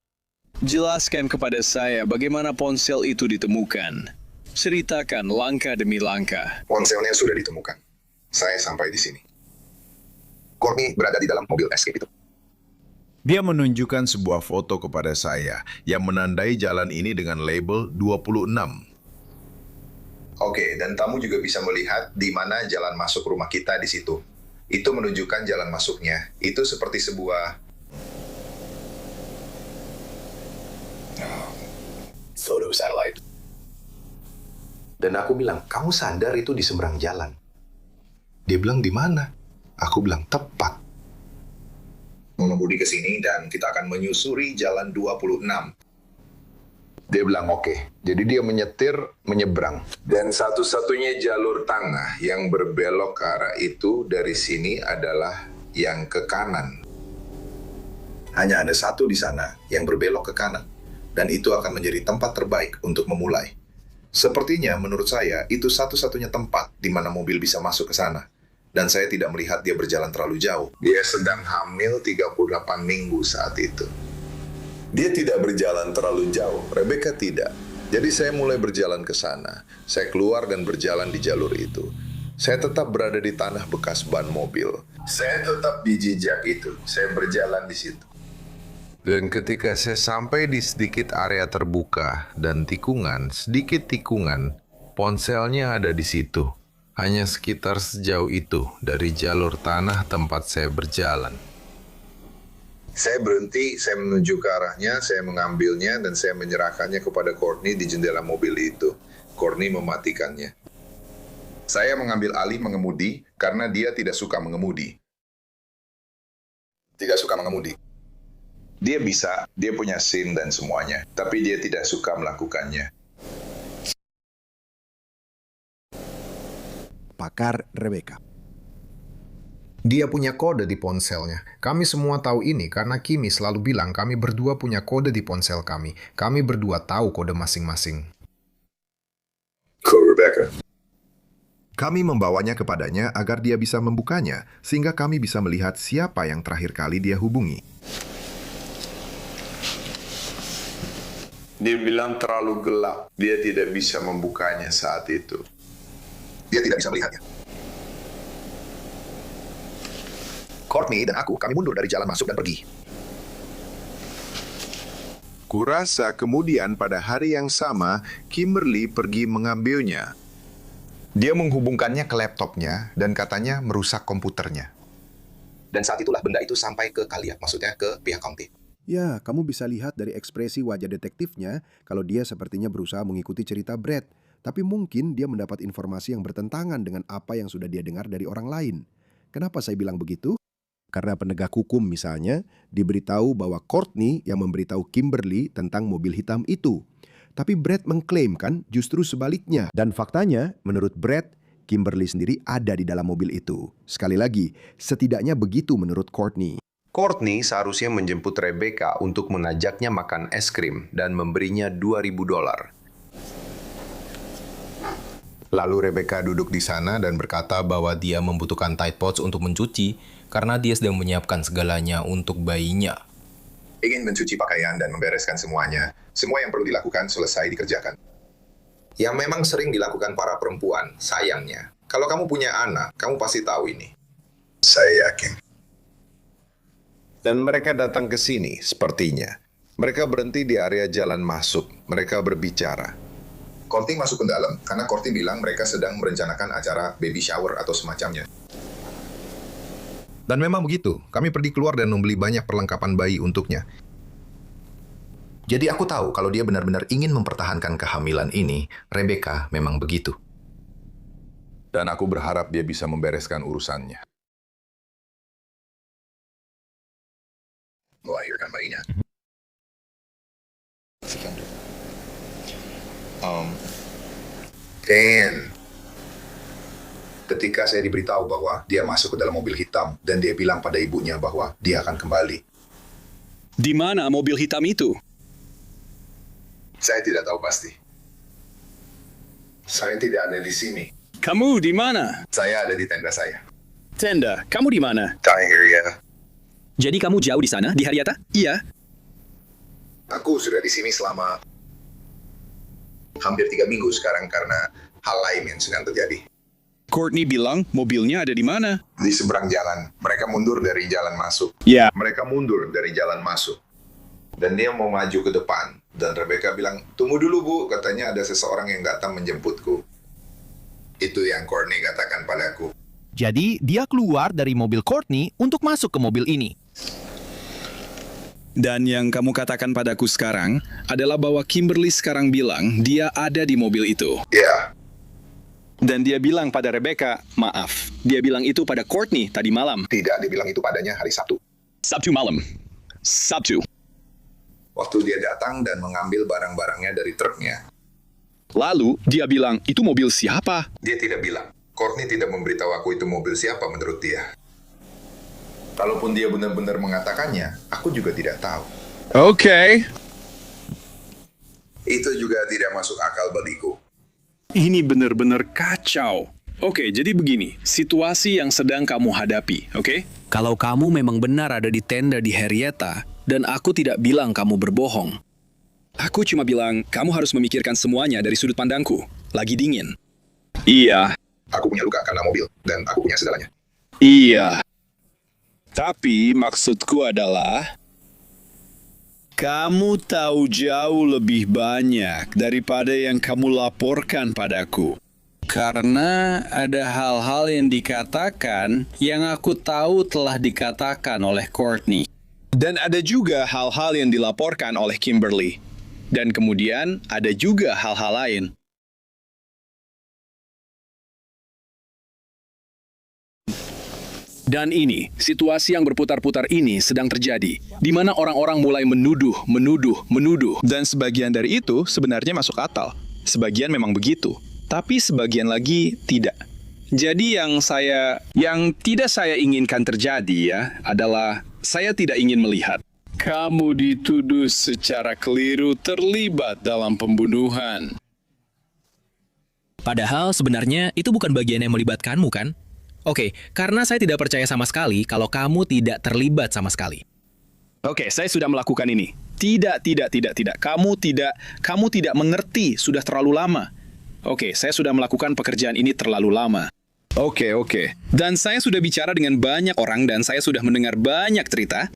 Jelaskan kepada saya bagaimana ponsel itu ditemukan. Ceritakan langkah demi langkah. Ponselnya sudah ditemukan. Saya sampai di sini. Courtney berada di dalam mobil Escape itu. Dia menunjukkan sebuah foto kepada saya yang menandai jalan ini dengan label 26. Oke, dan kamu juga bisa melihat di mana jalan masuk rumah kita di situ. Itu menunjukkan jalan masuknya. Itu seperti sebuah foto satellite. Dan aku bilang, kamu sadar itu di seberang jalan? Dia bilang, di mana? Aku bilang, tepat. Mengemudi ke sini dan kita akan menyusuri jalan 26. Dia bilang, oke. Jadi dia menyeberang. Dan satu-satunya jalur tengah yang berbelok ke arah itu dari sini adalah yang ke kanan. Hanya ada satu di sana yang berbelok ke kanan. Dan itu akan menjadi tempat terbaik untuk memulai. Sepertinya menurut saya itu satu-satunya tempat di mana mobil bisa masuk ke sana. Dan saya tidak melihat dia berjalan terlalu jauh. Dia sedang hamil 38 minggu saat itu. Dia tidak berjalan terlalu jauh, Rebecca tidak. Jadi saya mulai berjalan ke sana. Saya keluar dan berjalan di jalur itu. Saya tetap berada di tanah bekas ban mobil. Saya tetap di jejak itu. Saya berjalan di situ. Dan ketika saya sampai di sedikit area terbuka dan sedikit tikungan, ponselnya ada di situ. Hanya sekitar sejauh itu dari jalur tanah tempat saya berjalan. Saya berhenti, saya menuju ke arahnya, saya mengambilnya, dan saya menyerahkannya kepada Courtney di jendela mobil itu. Courtney mematikannya. Saya mengambil alih mengemudi karena dia tidak suka mengemudi. Tidak suka mengemudi. Dia bisa, dia punya SIM dan semuanya, tapi dia tidak suka melakukannya. Pakar Rebecca. Dia punya kode di ponselnya. Kami semua tahu ini karena Kimi selalu bilang kami berdua punya kode di ponsel kami. Kami berdua tahu kode masing-masing. Rebecca. Kami membawanya kepadanya agar dia bisa membukanya, sehingga kami bisa melihat siapa yang terakhir kali dia hubungi. Dia bilang terlalu gelap. Dia tidak bisa membukanya saat itu. Dia tidak bisa melihatnya. Courtney dan aku, kami mundur dari jalan masuk dan pergi. Kurasa kemudian pada hari yang sama, Kimberly pergi mengambilnya. Dia menghubungkannya ke laptopnya dan katanya merusak komputernya. Dan saat itulah benda itu sampai ke kalian, maksudnya ke pihak county. Ya, kamu bisa lihat dari ekspresi wajah detektifnya kalau dia sepertinya berusaha mengikuti cerita Brad. Tapi mungkin dia mendapat informasi yang bertentangan dengan apa yang sudah dia dengar dari orang lain. Kenapa saya bilang begitu? Karena penegak hukum misalnya diberitahu bahwa Courtney yang memberitahu Kimberly tentang mobil hitam itu. Tapi Brad mengklaimkan justru sebaliknya. Dan faktanya, menurut Brad, Kimberly sendiri ada di dalam mobil itu. Sekali lagi, setidaknya begitu menurut Courtney. Courtney seharusnya menjemput Rebecca untuk mengajaknya makan es krim dan memberinya $2.000. Lalu Rebecca duduk di sana dan berkata bahwa dia membutuhkan Tide Pods untuk mencuci karena dia sedang menyiapkan segalanya untuk bayinya. Ingin mencuci pakaian dan membereskan semuanya. Semua yang perlu dilakukan selesai dikerjakan. Yang memang sering dilakukan para perempuan, sayangnya. Kalau kamu punya anak, kamu pasti tahu ini. Saya yakin. Dan mereka datang ke sini, sepertinya. Mereka berhenti di area jalan masuk. Mereka berbicara. Courtney masuk ke dalam, karena Courtney bilang mereka sedang merencanakan acara baby shower atau semacamnya. Dan memang begitu, kami pergi keluar dan membeli banyak perlengkapan bayi untuknya. Jadi aku tahu kalau dia benar-benar ingin mempertahankan kehamilan ini, Rebecca memang begitu. Dan aku berharap dia bisa membereskan urusannya. Melahirkan bayinya. Dan ketika saya diberitahu bahwa dia masuk ke dalam mobil hitam dan dia bilang pada ibunya bahwa dia akan kembali. Di mana mobil hitam itu? Saya tidak tahu pasti. Saya tidak ada di sini. Kamu di mana? Saya ada di tenda saya. Tenda, kamu di mana? Tahirya. Jadi kamu jauh di sana, di Haryata? Iya. Aku sudah di sini selama hampir 3 minggu sekarang karena hal lain yang sedang terjadi. Courtney bilang mobilnya ada di mana? Di seberang jalan. Mereka mundur dari jalan masuk. Ya. Mereka mundur dari jalan masuk. Dan dia mau maju ke depan. Dan Rebecca bilang, tunggu dulu Bu, katanya ada seseorang yang datang menjemputku. Itu yang Courtney katakan padaku. Jadi, dia keluar dari mobil Courtney untuk masuk ke mobil ini. Dan yang kamu katakan padaku sekarang adalah bahwa Kimberly sekarang bilang dia ada di mobil itu. Iya. Dan dia bilang pada Rebecca, maaf, dia bilang itu pada Courtney tadi malam. Tidak, dia bilang itu padanya hari Sabtu. Sabtu malam. Sabtu. Waktu dia datang dan mengambil barang-barangnya dari truknya. Lalu, dia bilang, itu mobil siapa? Dia tidak bilang. Courtney tidak memberitahu aku itu mobil siapa menurut dia. Kalaupun dia benar-benar mengatakannya, aku juga tidak tahu. Oke. Itu juga tidak masuk akal bagiku. Ini benar-benar kacau. Oke, jadi begini, situasi yang sedang kamu hadapi, oke? Kalau kamu memang benar ada di tenda di Haryata, dan aku tidak bilang kamu berbohong. Aku cuma bilang, kamu harus memikirkan semuanya dari sudut pandangku. Lagi dingin. Iya. Aku punya luka karena mobil, dan aku punya segalanya. Iya. Tapi maksudku adalah, kamu tahu jauh lebih banyak daripada yang kamu laporkan padaku. Karena ada hal-hal yang dikatakan yang aku tahu telah dikatakan oleh Courtney. Dan ada juga hal-hal yang dilaporkan oleh Kimberly. Dan kemudian ada juga hal-hal lain. Dan ini, situasi yang berputar-putar ini sedang terjadi, di mana orang-orang mulai menuduh. Dan sebagian dari itu sebenarnya masuk akal. Sebagian memang begitu, tapi sebagian lagi tidak. Jadi yang tidak saya inginkan terjadi ya, adalah saya tidak ingin melihat kamu dituduh secara keliru terlibat dalam pembunuhan. Padahal sebenarnya itu bukan bagian yang melibatkanmu kan? Oke, karena saya tidak percaya sama sekali kalau kamu tidak terlibat sama sekali. Oke, saya sudah melakukan ini. Tidak. Kamu tidak mengerti, sudah terlalu lama. Oke, saya sudah melakukan pekerjaan ini terlalu lama. Oke. Dan saya sudah bicara dengan banyak orang dan saya sudah mendengar banyak cerita.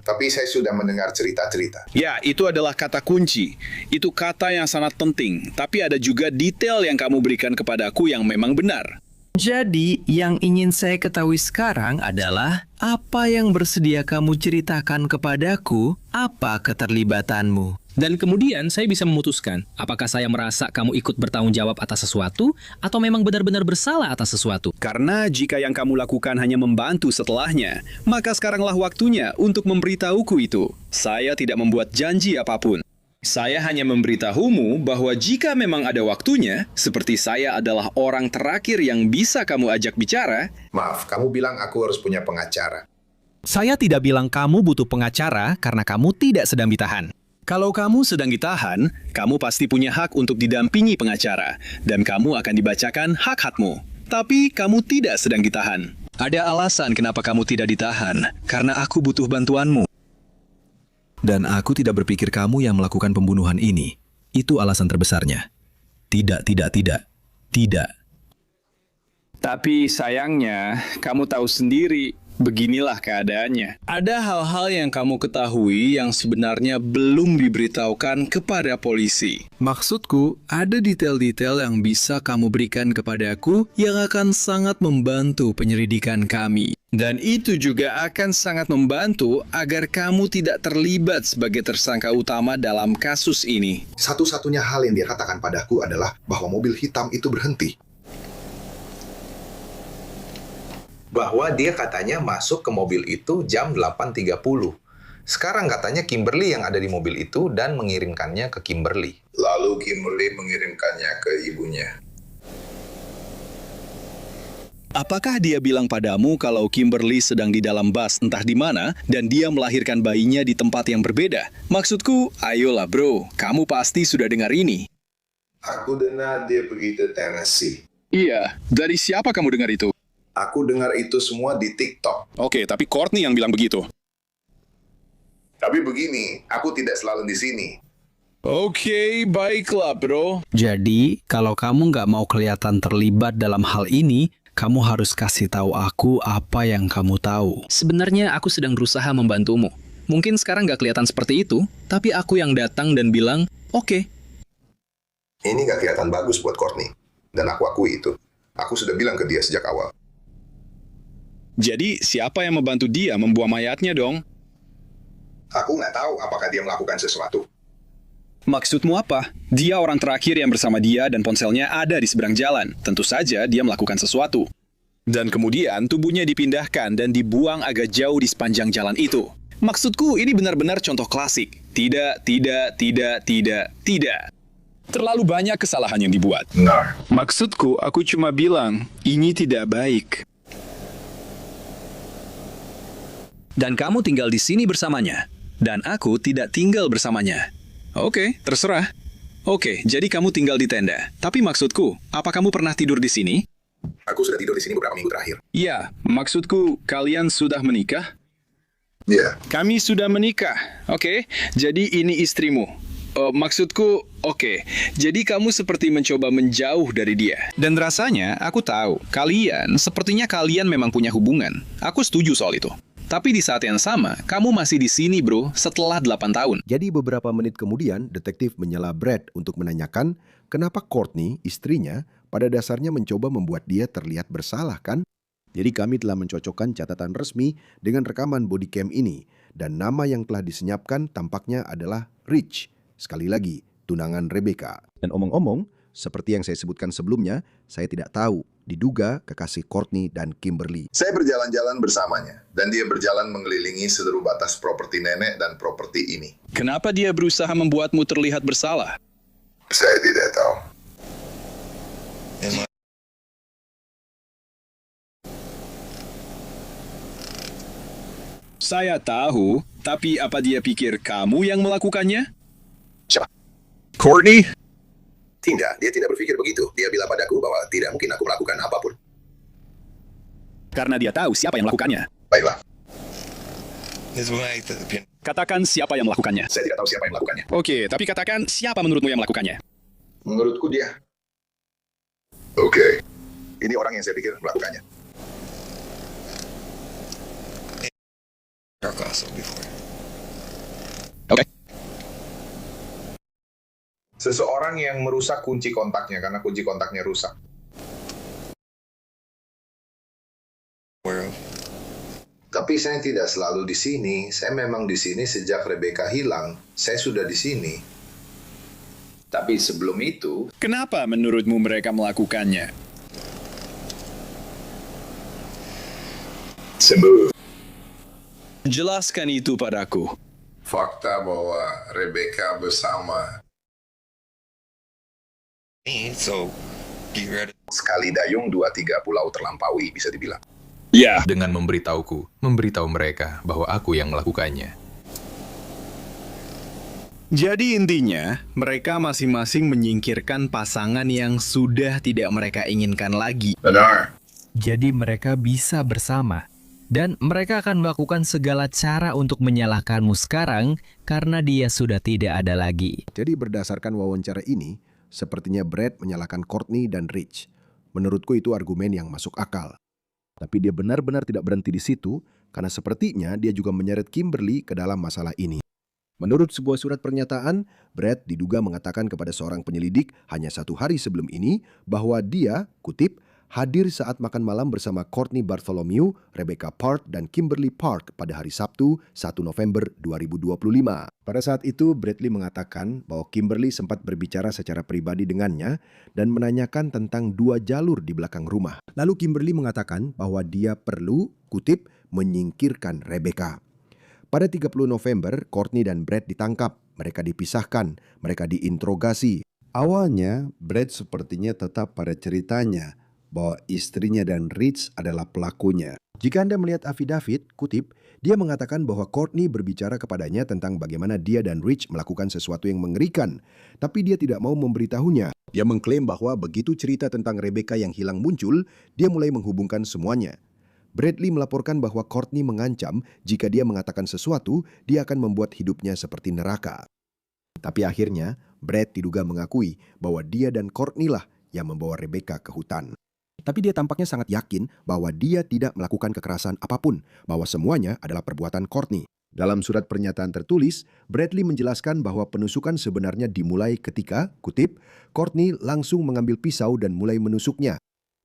Tapi saya sudah mendengar cerita-cerita. Ya, itu adalah kata kunci. Itu kata yang sangat penting. Tapi ada juga detail yang kamu berikan kepadaku yang memang benar. Jadi, yang ingin saya ketahui sekarang adalah apa yang bersedia kamu ceritakan kepadaku, apa keterlibatanmu. Dan kemudian saya bisa memutuskan apakah saya merasa kamu ikut bertanggung jawab atas sesuatu atau memang benar-benar bersalah atas sesuatu. Karena jika yang kamu lakukan hanya membantu setelahnya, maka sekaranglah waktunya untuk memberitahuku itu. Saya tidak membuat janji apapun. Saya hanya memberitahumu bahwa jika memang ada waktunya, seperti saya adalah orang terakhir yang bisa kamu ajak bicara. Maaf, kamu bilang aku harus punya pengacara. Saya tidak bilang kamu butuh pengacara karena kamu tidak sedang ditahan. Kalau kamu sedang ditahan, kamu pasti punya hak untuk didampingi pengacara, dan kamu akan dibacakan hak-hakmu. Tapi kamu tidak sedang ditahan. Ada alasan kenapa kamu tidak ditahan, karena aku butuh bantuanmu. Dan aku tidak berpikir kamu yang melakukan pembunuhan ini. Itu alasan terbesarnya. Tidak. Tapi sayangnya, kamu tahu sendiri, beginilah keadaannya. Ada hal-hal yang kamu ketahui yang sebenarnya belum diberitahukan kepada polisi. Maksudku, ada detail-detail yang bisa kamu berikan kepadaku yang akan sangat membantu penyelidikan kami. Dan itu juga akan sangat membantu agar kamu tidak terlibat sebagai tersangka utama dalam kasus ini. Satu-satunya hal yang dia katakan padaku adalah bahwa mobil hitam itu berhenti. Bahwa dia katanya masuk ke mobil itu jam 8.30. Sekarang katanya Kimberly yang ada di mobil itu dan mengirimkannya ke Kimberly. Lalu Kimberly mengirimkannya ke ibunya. Apakah dia bilang padamu kalau Kimberly sedang di dalam bus entah di mana dan dia melahirkan bayinya di tempat yang berbeda? Maksudku, ayolah bro, kamu pasti sudah dengar ini. Aku dengar dia pergi ke Tennessee. Iya, dari siapa kamu dengar itu? Aku dengar itu semua di TikTok. Oke, tapi Courtney yang bilang begitu. Tapi begini, aku tidak selalu di sini. Oke, baiklah bro. Jadi, kalau kamu nggak mau kelihatan terlibat dalam hal ini, kamu harus kasih tahu aku apa yang kamu tahu. Sebenarnya aku sedang berusaha membantumu. Mungkin sekarang nggak kelihatan seperti itu, tapi aku yang datang dan bilang, oke. Ini nggak kelihatan bagus buat Courtney. Dan aku akui itu. Aku sudah bilang ke dia sejak awal. Jadi, siapa yang membantu dia membuang mayatnya dong? Aku nggak tahu apakah dia melakukan sesuatu. Maksudmu apa? Dia orang terakhir yang bersama dia dan ponselnya ada di seberang jalan. Tentu saja dia melakukan sesuatu. Dan kemudian tubuhnya dipindahkan dan dibuang agak jauh di sepanjang jalan itu. Maksudku ini benar-benar contoh klasik. Tidak. Terlalu banyak kesalahan yang dibuat. Benar. Maksudku, aku cuma bilang, ini tidak baik. Dan kamu tinggal di sini bersamanya. Dan aku tidak tinggal bersamanya. Oke, terserah. Oke, jadi kamu tinggal di tenda. Tapi maksudku, apa kamu pernah tidur di sini? Aku sudah tidur di sini beberapa minggu terakhir. Iya, maksudku, kalian sudah menikah? Iya. Kami sudah menikah. Oke, jadi ini istrimu. Maksudku, oke. Jadi kamu seperti mencoba menjauh dari dia. Dan rasanya, aku tahu, sepertinya kalian memang punya hubungan. Aku setuju soal itu. Tapi di saat yang sama, kamu masih di sini, bro, setelah 8 tahun. Jadi beberapa menit kemudian, detektif menyela Brad untuk menanyakan kenapa Courtney, istrinya, pada dasarnya mencoba membuat dia terlihat bersalah, kan? Jadi kami telah mencocokkan catatan resmi dengan rekaman body cam ini, dan nama yang telah disenyapkan tampaknya adalah Rich. Sekali lagi, tunangan Rebecca. Dan omong-omong, seperti yang saya sebutkan sebelumnya, saya tidak tahu, diduga kekasih Courtney dan Kimberly. Saya berjalan-jalan bersamanya, dan dia berjalan mengelilingi seluruh batas properti nenek dan properti ini. Kenapa dia berusaha membuatmu terlihat bersalah? Saya tidak tahu. Saya tahu, tapi apa dia pikir kamu yang melakukannya? Siapa? Courtney? Tidak, dia tidak berpikir begitu. Dia bilang padaku bahwa tidak mungkin aku melakukan apapun. Karena dia tahu siapa yang melakukannya. Baiklah. Katakan siapa yang melakukannya. Saya tidak tahu siapa yang melakukannya. Oke, tapi katakan siapa menurutmu yang melakukannya? Menurutku dia. Oke. Ini orang yang saya pikir melakukannya. Oke. Seseorang yang merusak kunci kontaknya karena kunci kontaknya rusak. Tapi saya tidak selalu di sini. Saya memang di sini sejak Rebecca hilang. Saya sudah di sini. Tapi sebelum itu, Kenapa menurutmu mereka melakukannya? sembuh. Jelaskan itu padaku. Fakta bahwa Rebecca bersama sekali dayung 2-3 pulau terlampaui, bisa dibilang. Ya. Dengan memberitahu mereka bahwa aku yang melakukannya. Jadi intinya, mereka masing-masing menyingkirkan pasangan yang sudah tidak mereka inginkan lagi. Benar. Jadi mereka bisa bersama. Dan mereka akan melakukan segala cara untuk menyalahkanmu sekarang karena dia sudah tidak ada lagi. Jadi berdasarkan wawancara ini, sepertinya Brad menyalahkan Courtney dan Rich. Menurutku itu argumen yang masuk akal. Tapi dia benar-benar tidak berhenti di situ, karena sepertinya dia juga menyeret Kimberly ke dalam masalah ini. Menurut sebuah surat pernyataan, Brad diduga mengatakan kepada seorang penyelidik hanya 1 hari sebelum ini bahwa dia, kutip, hadir saat makan malam bersama Courtney Bartholomew, Rebecca Park, dan Kimberly Park pada hari Sabtu, 1 November 2025. Pada saat itu, Bradley mengatakan bahwa Kimberly sempat berbicara secara pribadi dengannya dan menanyakan tentang 2 jalur di belakang rumah. Lalu Kimberly mengatakan bahwa dia perlu, kutip, menyingkirkan Rebecca. Pada 30 November, Courtney dan Brad ditangkap. Mereka dipisahkan, mereka diinterogasi. Awalnya, Brad sepertinya tetap pada ceritanya bahwa istrinya dan Rich adalah pelakunya. Jika Anda melihat afidavit, kutip, dia mengatakan bahwa Courtney berbicara kepadanya tentang bagaimana dia dan Rich melakukan sesuatu yang mengerikan, tapi dia tidak mau memberitahunya. Dia mengklaim bahwa begitu cerita tentang Rebecca yang hilang muncul, dia mulai menghubungkan semuanya. Bradley melaporkan bahwa Courtney mengancam jika dia mengatakan sesuatu, dia akan membuat hidupnya seperti neraka. Tapi akhirnya, Brad diduga mengakui bahwa dia dan Courtney lah yang membawa Rebecca ke hutan. Tapi dia tampaknya sangat yakin bahwa dia tidak melakukan kekerasan apapun, bahwa semuanya adalah perbuatan Courtney. Dalam surat pernyataan tertulis, Bradley menjelaskan bahwa penusukan sebenarnya dimulai ketika, kutip, Courtney langsung mengambil pisau dan mulai menusuknya.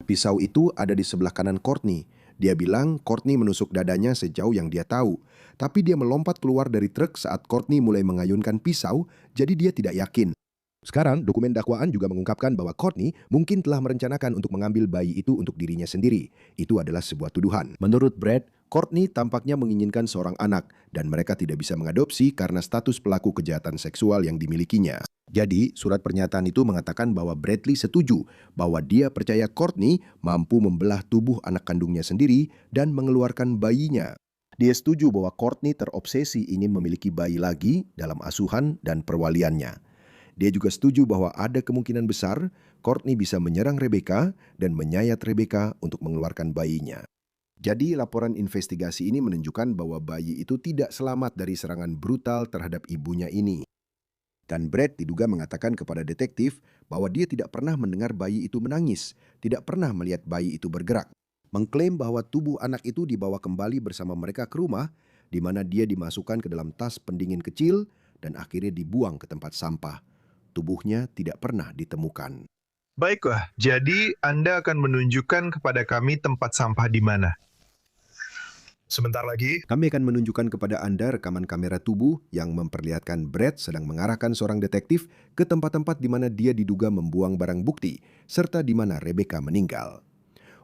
Pisau itu ada di sebelah kanan Courtney. Dia bilang Courtney menusuk dadanya sejauh yang dia tahu. Tapi dia melompat keluar dari truk saat Courtney mulai mengayunkan pisau, jadi dia tidak yakin. Sekarang, dokumen dakwaan juga mengungkapkan bahwa Courtney mungkin telah merencanakan untuk mengambil bayi itu untuk dirinya sendiri. Itu adalah sebuah tuduhan. Menurut Brad, Courtney tampaknya menginginkan seorang anak dan mereka tidak bisa mengadopsi karena status pelaku kejahatan seksual yang dimilikinya. Jadi, surat pernyataan itu mengatakan bahwa Bradley setuju bahwa dia percaya Courtney mampu membelah tubuh anak kandungnya sendiri dan mengeluarkan bayinya. Dia setuju bahwa Courtney terobsesi ingin memiliki bayi lagi dalam asuhan dan perwaliannya. Dia juga setuju bahwa ada kemungkinan besar Courtney bisa menyerang Rebecca dan menyayat Rebecca untuk mengeluarkan bayinya. Jadi laporan investigasi ini menunjukkan bahwa bayi itu tidak selamat dari serangan brutal terhadap ibunya ini. Dan Brad diduga mengatakan kepada detektif bahwa dia tidak pernah mendengar bayi itu menangis, tidak pernah melihat bayi itu bergerak. mengklaim bahwa tubuh anak itu dibawa kembali bersama mereka ke rumah, di mana dia dimasukkan ke dalam tas pendingin kecil dan akhirnya dibuang ke tempat sampah. Tubuhnya tidak pernah ditemukan. Baiklah, jadi Anda akan menunjukkan kepada kami tempat sampah di mana. Sebentar lagi. Kami akan menunjukkan kepada Anda rekaman kamera tubuh yang memperlihatkan Brad sedang mengarahkan seorang detektif ke tempat-tempat di mana dia diduga membuang barang bukti, serta di mana Rebecca meninggal.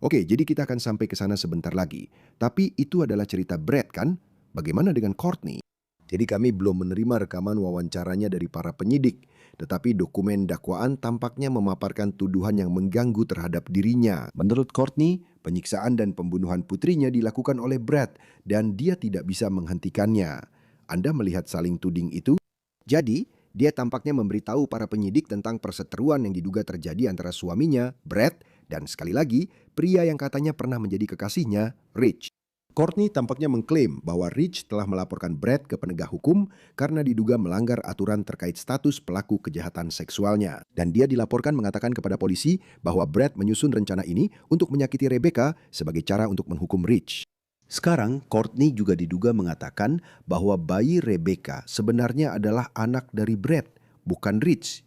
Oke, jadi kita akan sampai ke sana sebentar lagi. Tapi itu adalah cerita Brad, kan? Bagaimana dengan Courtney? Jadi kami belum menerima rekaman wawancaranya dari para penyidik, tetapi dokumen dakwaan tampaknya memaparkan tuduhan yang mengganggu terhadap dirinya. Menurut Courtney, penyiksaan dan pembunuhan putrinya dilakukan oleh Brad dan dia tidak bisa menghentikannya. Anda melihat saling tuding itu? Jadi, dia tampaknya memberitahu para penyidik tentang perseteruan yang diduga terjadi antara suaminya, Brad, dan sekali lagi, pria yang katanya pernah menjadi kekasihnya, Rich. Courtney tampaknya mengklaim bahwa Rich telah melaporkan Brad ke penegak hukum karena diduga melanggar aturan terkait status pelaku kejahatan seksualnya. Dan dia dilaporkan mengatakan kepada polisi bahwa Brad menyusun rencana ini untuk menyakiti Rebecca sebagai cara untuk menghukum Rich. Sekarang, Courtney juga diduga mengatakan bahwa bayi Rebecca sebenarnya adalah anak dari Brad, bukan Rich.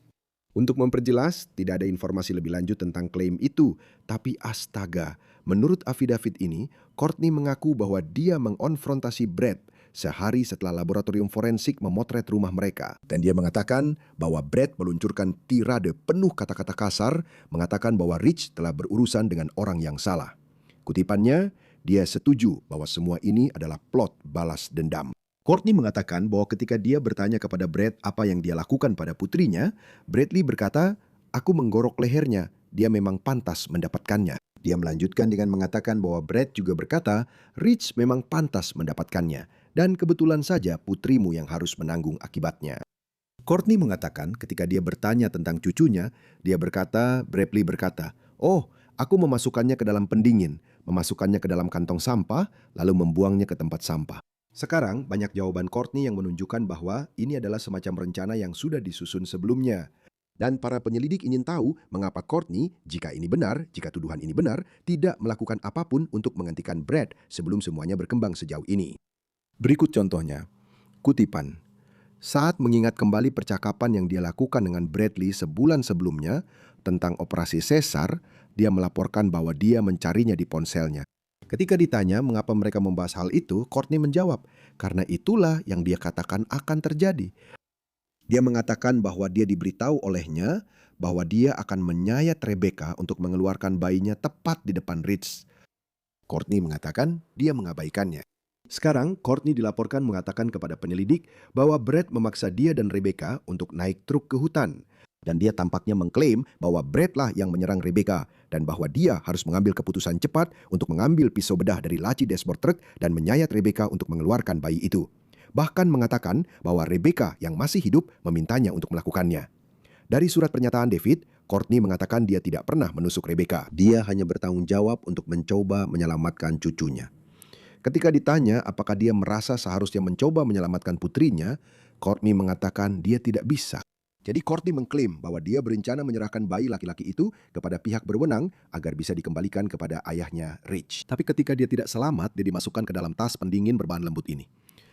Untuk memperjelas, tidak ada informasi lebih lanjut tentang klaim itu, tapi astaga, menurut afidavit ini, Courtney mengaku bahwa dia mengonfrontasi Brad sehari setelah laboratorium forensik memotret rumah mereka. Dan dia mengatakan bahwa Brad meluncurkan tirade penuh kata-kata kasar, mengatakan bahwa Rich telah berurusan dengan orang yang salah. Kutipannya, dia setuju bahwa semua ini adalah plot balas dendam. Courtney mengatakan bahwa ketika dia bertanya kepada Brad apa yang dia lakukan pada putrinya, Bradley berkata, "Aku menggorok lehernya, dia memang pantas mendapatkannya." Dia melanjutkan dengan mengatakan bahwa Brad juga berkata, Rich memang pantas mendapatkannya, dan kebetulan saja putrimu yang harus menanggung akibatnya. Courtney mengatakan ketika dia bertanya tentang cucunya, Bradley berkata, "Oh, aku memasukkannya ke dalam pendingin, memasukkannya ke dalam kantong sampah, lalu membuangnya ke tempat sampah." Sekarang, banyak jawaban Courtney yang menunjukkan bahwa ini adalah semacam rencana yang sudah disusun sebelumnya. Dan para penyelidik ingin tahu mengapa Courtney, jika tuduhan ini benar, tidak melakukan apapun untuk menghentikan Brad sebelum semuanya berkembang sejauh ini. Berikut contohnya. Kutipan. Saat mengingat kembali percakapan yang dia lakukan dengan Bradley sebulan sebelumnya tentang operasi sesar, dia melaporkan bahwa dia mencarinya di ponselnya. Ketika ditanya mengapa mereka membahas hal itu, Courtney menjawab, karena itulah yang dia katakan akan terjadi. Dia mengatakan bahwa dia diberitahu olehnya bahwa dia akan menyayat Rebecca untuk mengeluarkan bayinya tepat di depan Rich. Courtney mengatakan dia mengabaikannya. Sekarang, Courtney dilaporkan mengatakan kepada penyelidik bahwa Brad memaksa dia dan Rebecca untuk naik truk ke hutan. Dan dia tampaknya mengklaim bahwa Brad lah yang menyerang Rebecca dan bahwa dia harus mengambil keputusan cepat untuk mengambil pisau bedah dari laci dashboard truk dan menyayat Rebecca untuk mengeluarkan bayi itu. Bahkan mengatakan bahwa Rebecca yang masih hidup memintanya untuk melakukannya. Dari surat pernyataan David, Courtney mengatakan dia tidak pernah menusuk Rebecca. Dia hanya bertanggung jawab untuk mencoba menyelamatkan cucunya. Ketika ditanya apakah dia merasa seharusnya mencoba menyelamatkan putrinya, Courtney mengatakan dia tidak bisa. Jadi Courtney mengklaim bahwa dia berencana menyerahkan bayi laki-laki itu kepada pihak berwenang agar bisa dikembalikan kepada ayahnya Rich. Tapi ketika dia tidak selamat, dia dimasukkan ke dalam tas pendingin berbahan lembut ini.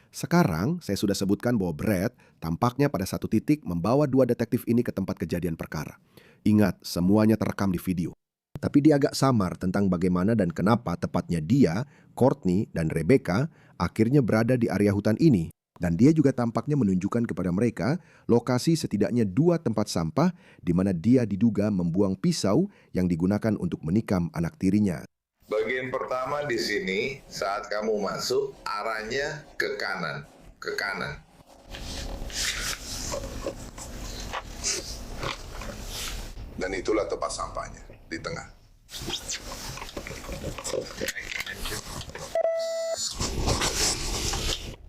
Sekarang, saya sudah sebutkan bahwa Brad tampaknya pada satu titik membawa dua detektif ini ke tempat kejadian perkara. Ingat, semuanya terekam di video. Tapi dia agak samar tentang bagaimana dan kenapa tepatnya dia, Courtney, dan Rebecca akhirnya berada di area hutan ini. Dan dia juga tampaknya menunjukkan kepada mereka lokasi setidaknya 2 tempat sampah di mana dia diduga membuang pisau yang digunakan untuk menikam anak tirinya. Bagian pertama di sini, saat kamu masuk, arahnya ke kanan. Ke kanan. Dan itulah tempat sampahnya, di tengah.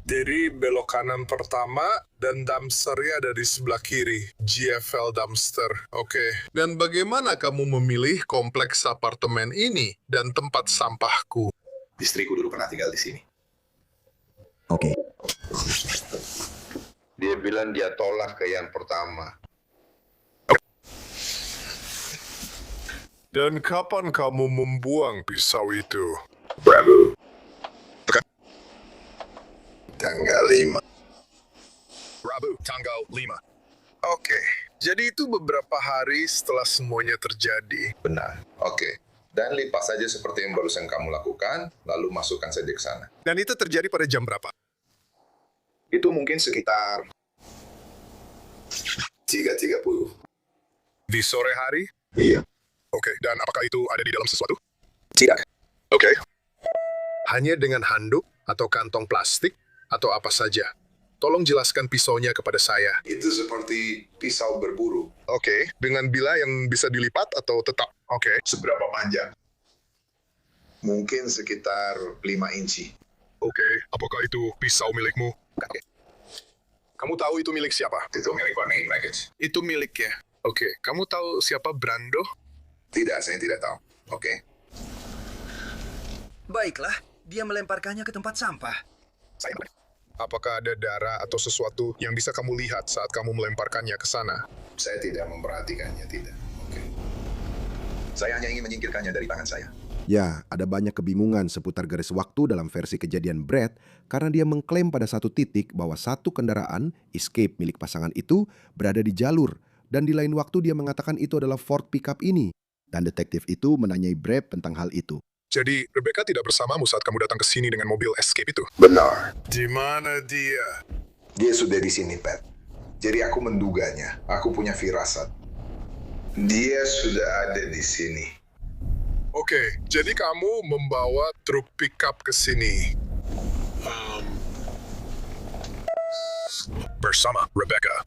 Jadi belok kanan pertama dan dumpsternya ada di sebelah kiri. GFL dumpster. Oke. Dan bagaimana kamu memilih kompleks apartemen ini dan tempat sampahku? Istriku dulu pernah tinggal di sini. Oke. Dia bilang dia tolak ke yang pertama. Dan kapan kamu membuang pisau itu? Bravo. Tanggal 5. Rabu, tanggal 5. Oke, jadi itu beberapa hari setelah semuanya terjadi. Benar. Oke. Dan lipas saja seperti yang barusan kamu lakukan, lalu masukkan saja ke sana. Dan itu terjadi pada jam berapa? Itu mungkin sekitar 3:30. Di sore hari? Iya. Oke, dan apakah itu ada di dalam sesuatu? Tidak. Oke. Hanya dengan handuk atau kantong plastik atau apa saja? Tolong jelaskan pisaunya kepada saya. Itu seperti pisau berburu. Oke, dengan bila yang bisa dilipat atau tetap? Oke. Seberapa panjang? Mungkin sekitar 5 inci. Oke, apakah itu pisau milikmu? Kamu tahu itu milik siapa? Itu milik Warning Package. Itu miliknya. Oke, kamu tahu siapa Brando? Tidak, saya tidak tahu. Oke. Baiklah, dia melemparkannya ke tempat sampah. Apakah ada darah atau sesuatu yang bisa kamu lihat saat kamu melemparkannya ke sana? Saya tidak memperhatikannya, tidak. Oke. Saya hanya ingin menyingkirkannya dari tangan saya. Ya, ada banyak kebingungan seputar garis waktu dalam versi kejadian Brad karena dia mengklaim pada satu titik bahwa satu kendaraan, Escape milik pasangan itu, berada di jalur dan di lain waktu dia mengatakan itu adalah Ford pickup ini. Dan detektif itu menanyai Brad tentang hal itu. Jadi, Rebecca tidak bersamamu saat kamu datang ke sini dengan mobil Escape itu? Benar. Di mana dia? Dia sudah di sini, Pat. Jadi aku menduganya. Aku punya firasat. Dia sudah ada di sini. Oke, jadi kamu membawa truk pickup ke sini. Bersama Rebecca.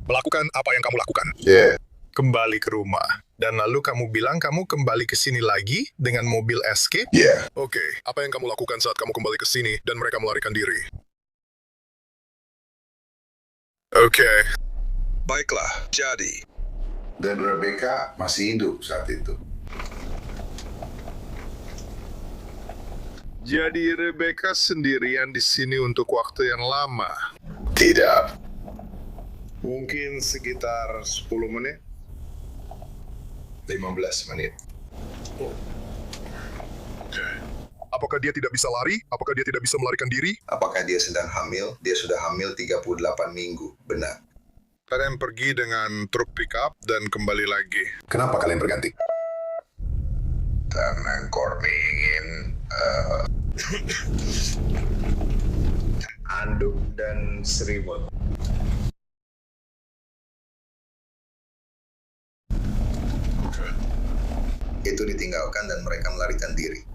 Melakukan apa yang kamu lakukan? Yeah. Kembali ke rumah. Dan lalu kamu bilang kamu kembali ke sini lagi dengan mobil Escape? Yeah. Oke, apa yang kamu lakukan saat kamu kembali ke sini dan mereka melarikan diri? Oke. Baiklah, jadi. Dan Rebecca masih hidup saat itu. Jadi Rebecca sendirian di sini untuk waktu yang lama? Tidak. Mungkin sekitar 10 menit. 15 menit. Apakah dia tidak bisa lari? Apakah dia tidak bisa melarikan diri? Apakah dia sedang hamil? Dia sudah hamil 38 minggu. Benar. Kalian pergi dengan truk pickup dan kembali lagi. Kenapa kalian berganti? Karena Courtney ingin anduk dan selimut. Itu ditinggalkan dan mereka melarikan diri.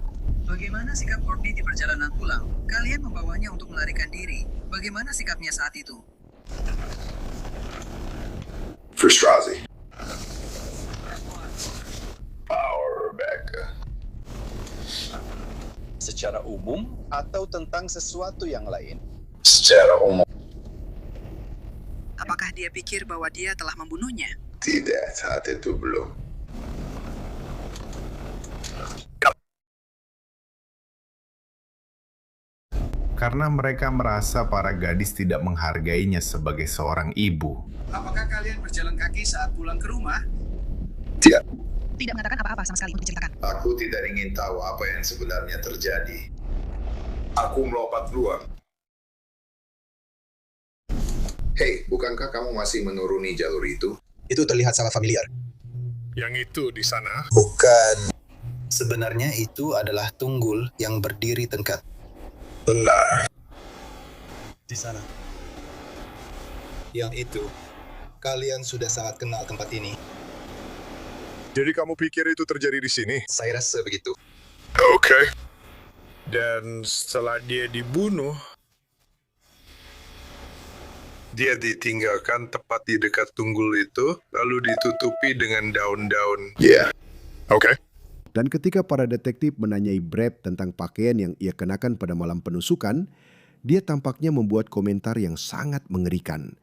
Bagaimana sikap Courtney di perjalanan pulang? Kalian membawanya untuk melarikan diri. Bagaimana sikapnya saat itu? Frustrasi. Power Rebecca. Secara umum atau tentang sesuatu yang lain? Secara umum. Apakah dia pikir bahwa dia telah membunuhnya? Tidak, saat itu belum. Karena mereka merasa para gadis tidak menghargainya sebagai seorang ibu. Apakah kalian berjalan kaki saat pulang ke rumah? Tidak. Tidak mengatakan apa-apa sama sekali untuk diceritakan. Aku tidak ingin tahu apa yang sebenarnya terjadi. Aku melompat keluar. Hei, bukankah kamu masih menuruni jalur itu? Itu terlihat sangat familiar. Yang itu di sana? Bukan. Sebenarnya itu adalah tunggul yang berdiri tegak. Benar. Di sana. Yang itu. Kalian sudah sangat kenal tempat ini. Jadi kamu pikir itu terjadi di sini? Saya rasa begitu. Oke. Dan setelah dia dibunuh, dia ditinggalkan tepat di dekat tunggul itu, lalu ditutupi dengan daun-daun. Iya. Oke. Dan ketika para detektif menanyai Brad tentang pakaian yang ia kenakan pada malam penusukan, dia tampaknya membuat komentar yang sangat mengerikan.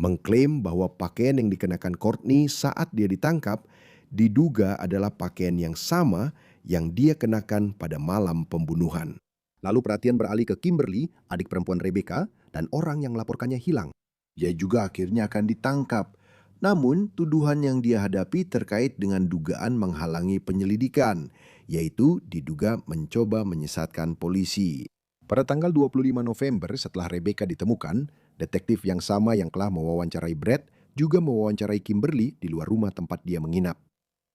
Mengklaim bahwa pakaian yang dikenakan Courtney saat dia ditangkap diduga adalah pakaian yang sama yang dia kenakan pada malam pembunuhan. Lalu perhatian beralih ke Kimberly, adik perempuan Rebecca, dan orang yang melaporkannya hilang. Dia juga akhirnya akan ditangkap. Namun, tuduhan yang dia hadapi terkait dengan dugaan menghalangi penyelidikan, yaitu diduga mencoba menyesatkan polisi. Pada tanggal 25 November setelah Rebecca ditemukan, detektif yang sama yang telah mewawancarai Brad juga mewawancarai Kimberly di luar rumah tempat dia menginap.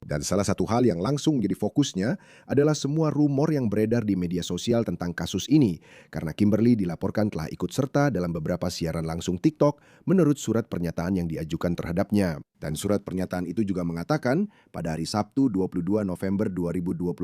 Dan salah satu hal yang langsung jadi fokusnya adalah semua rumor yang beredar di media sosial tentang kasus ini, karena Kimberly dilaporkan telah ikut serta dalam beberapa siaran langsung TikTok menurut surat pernyataan yang diajukan terhadapnya. Dan surat pernyataan itu juga mengatakan pada hari Sabtu 22 November 2025,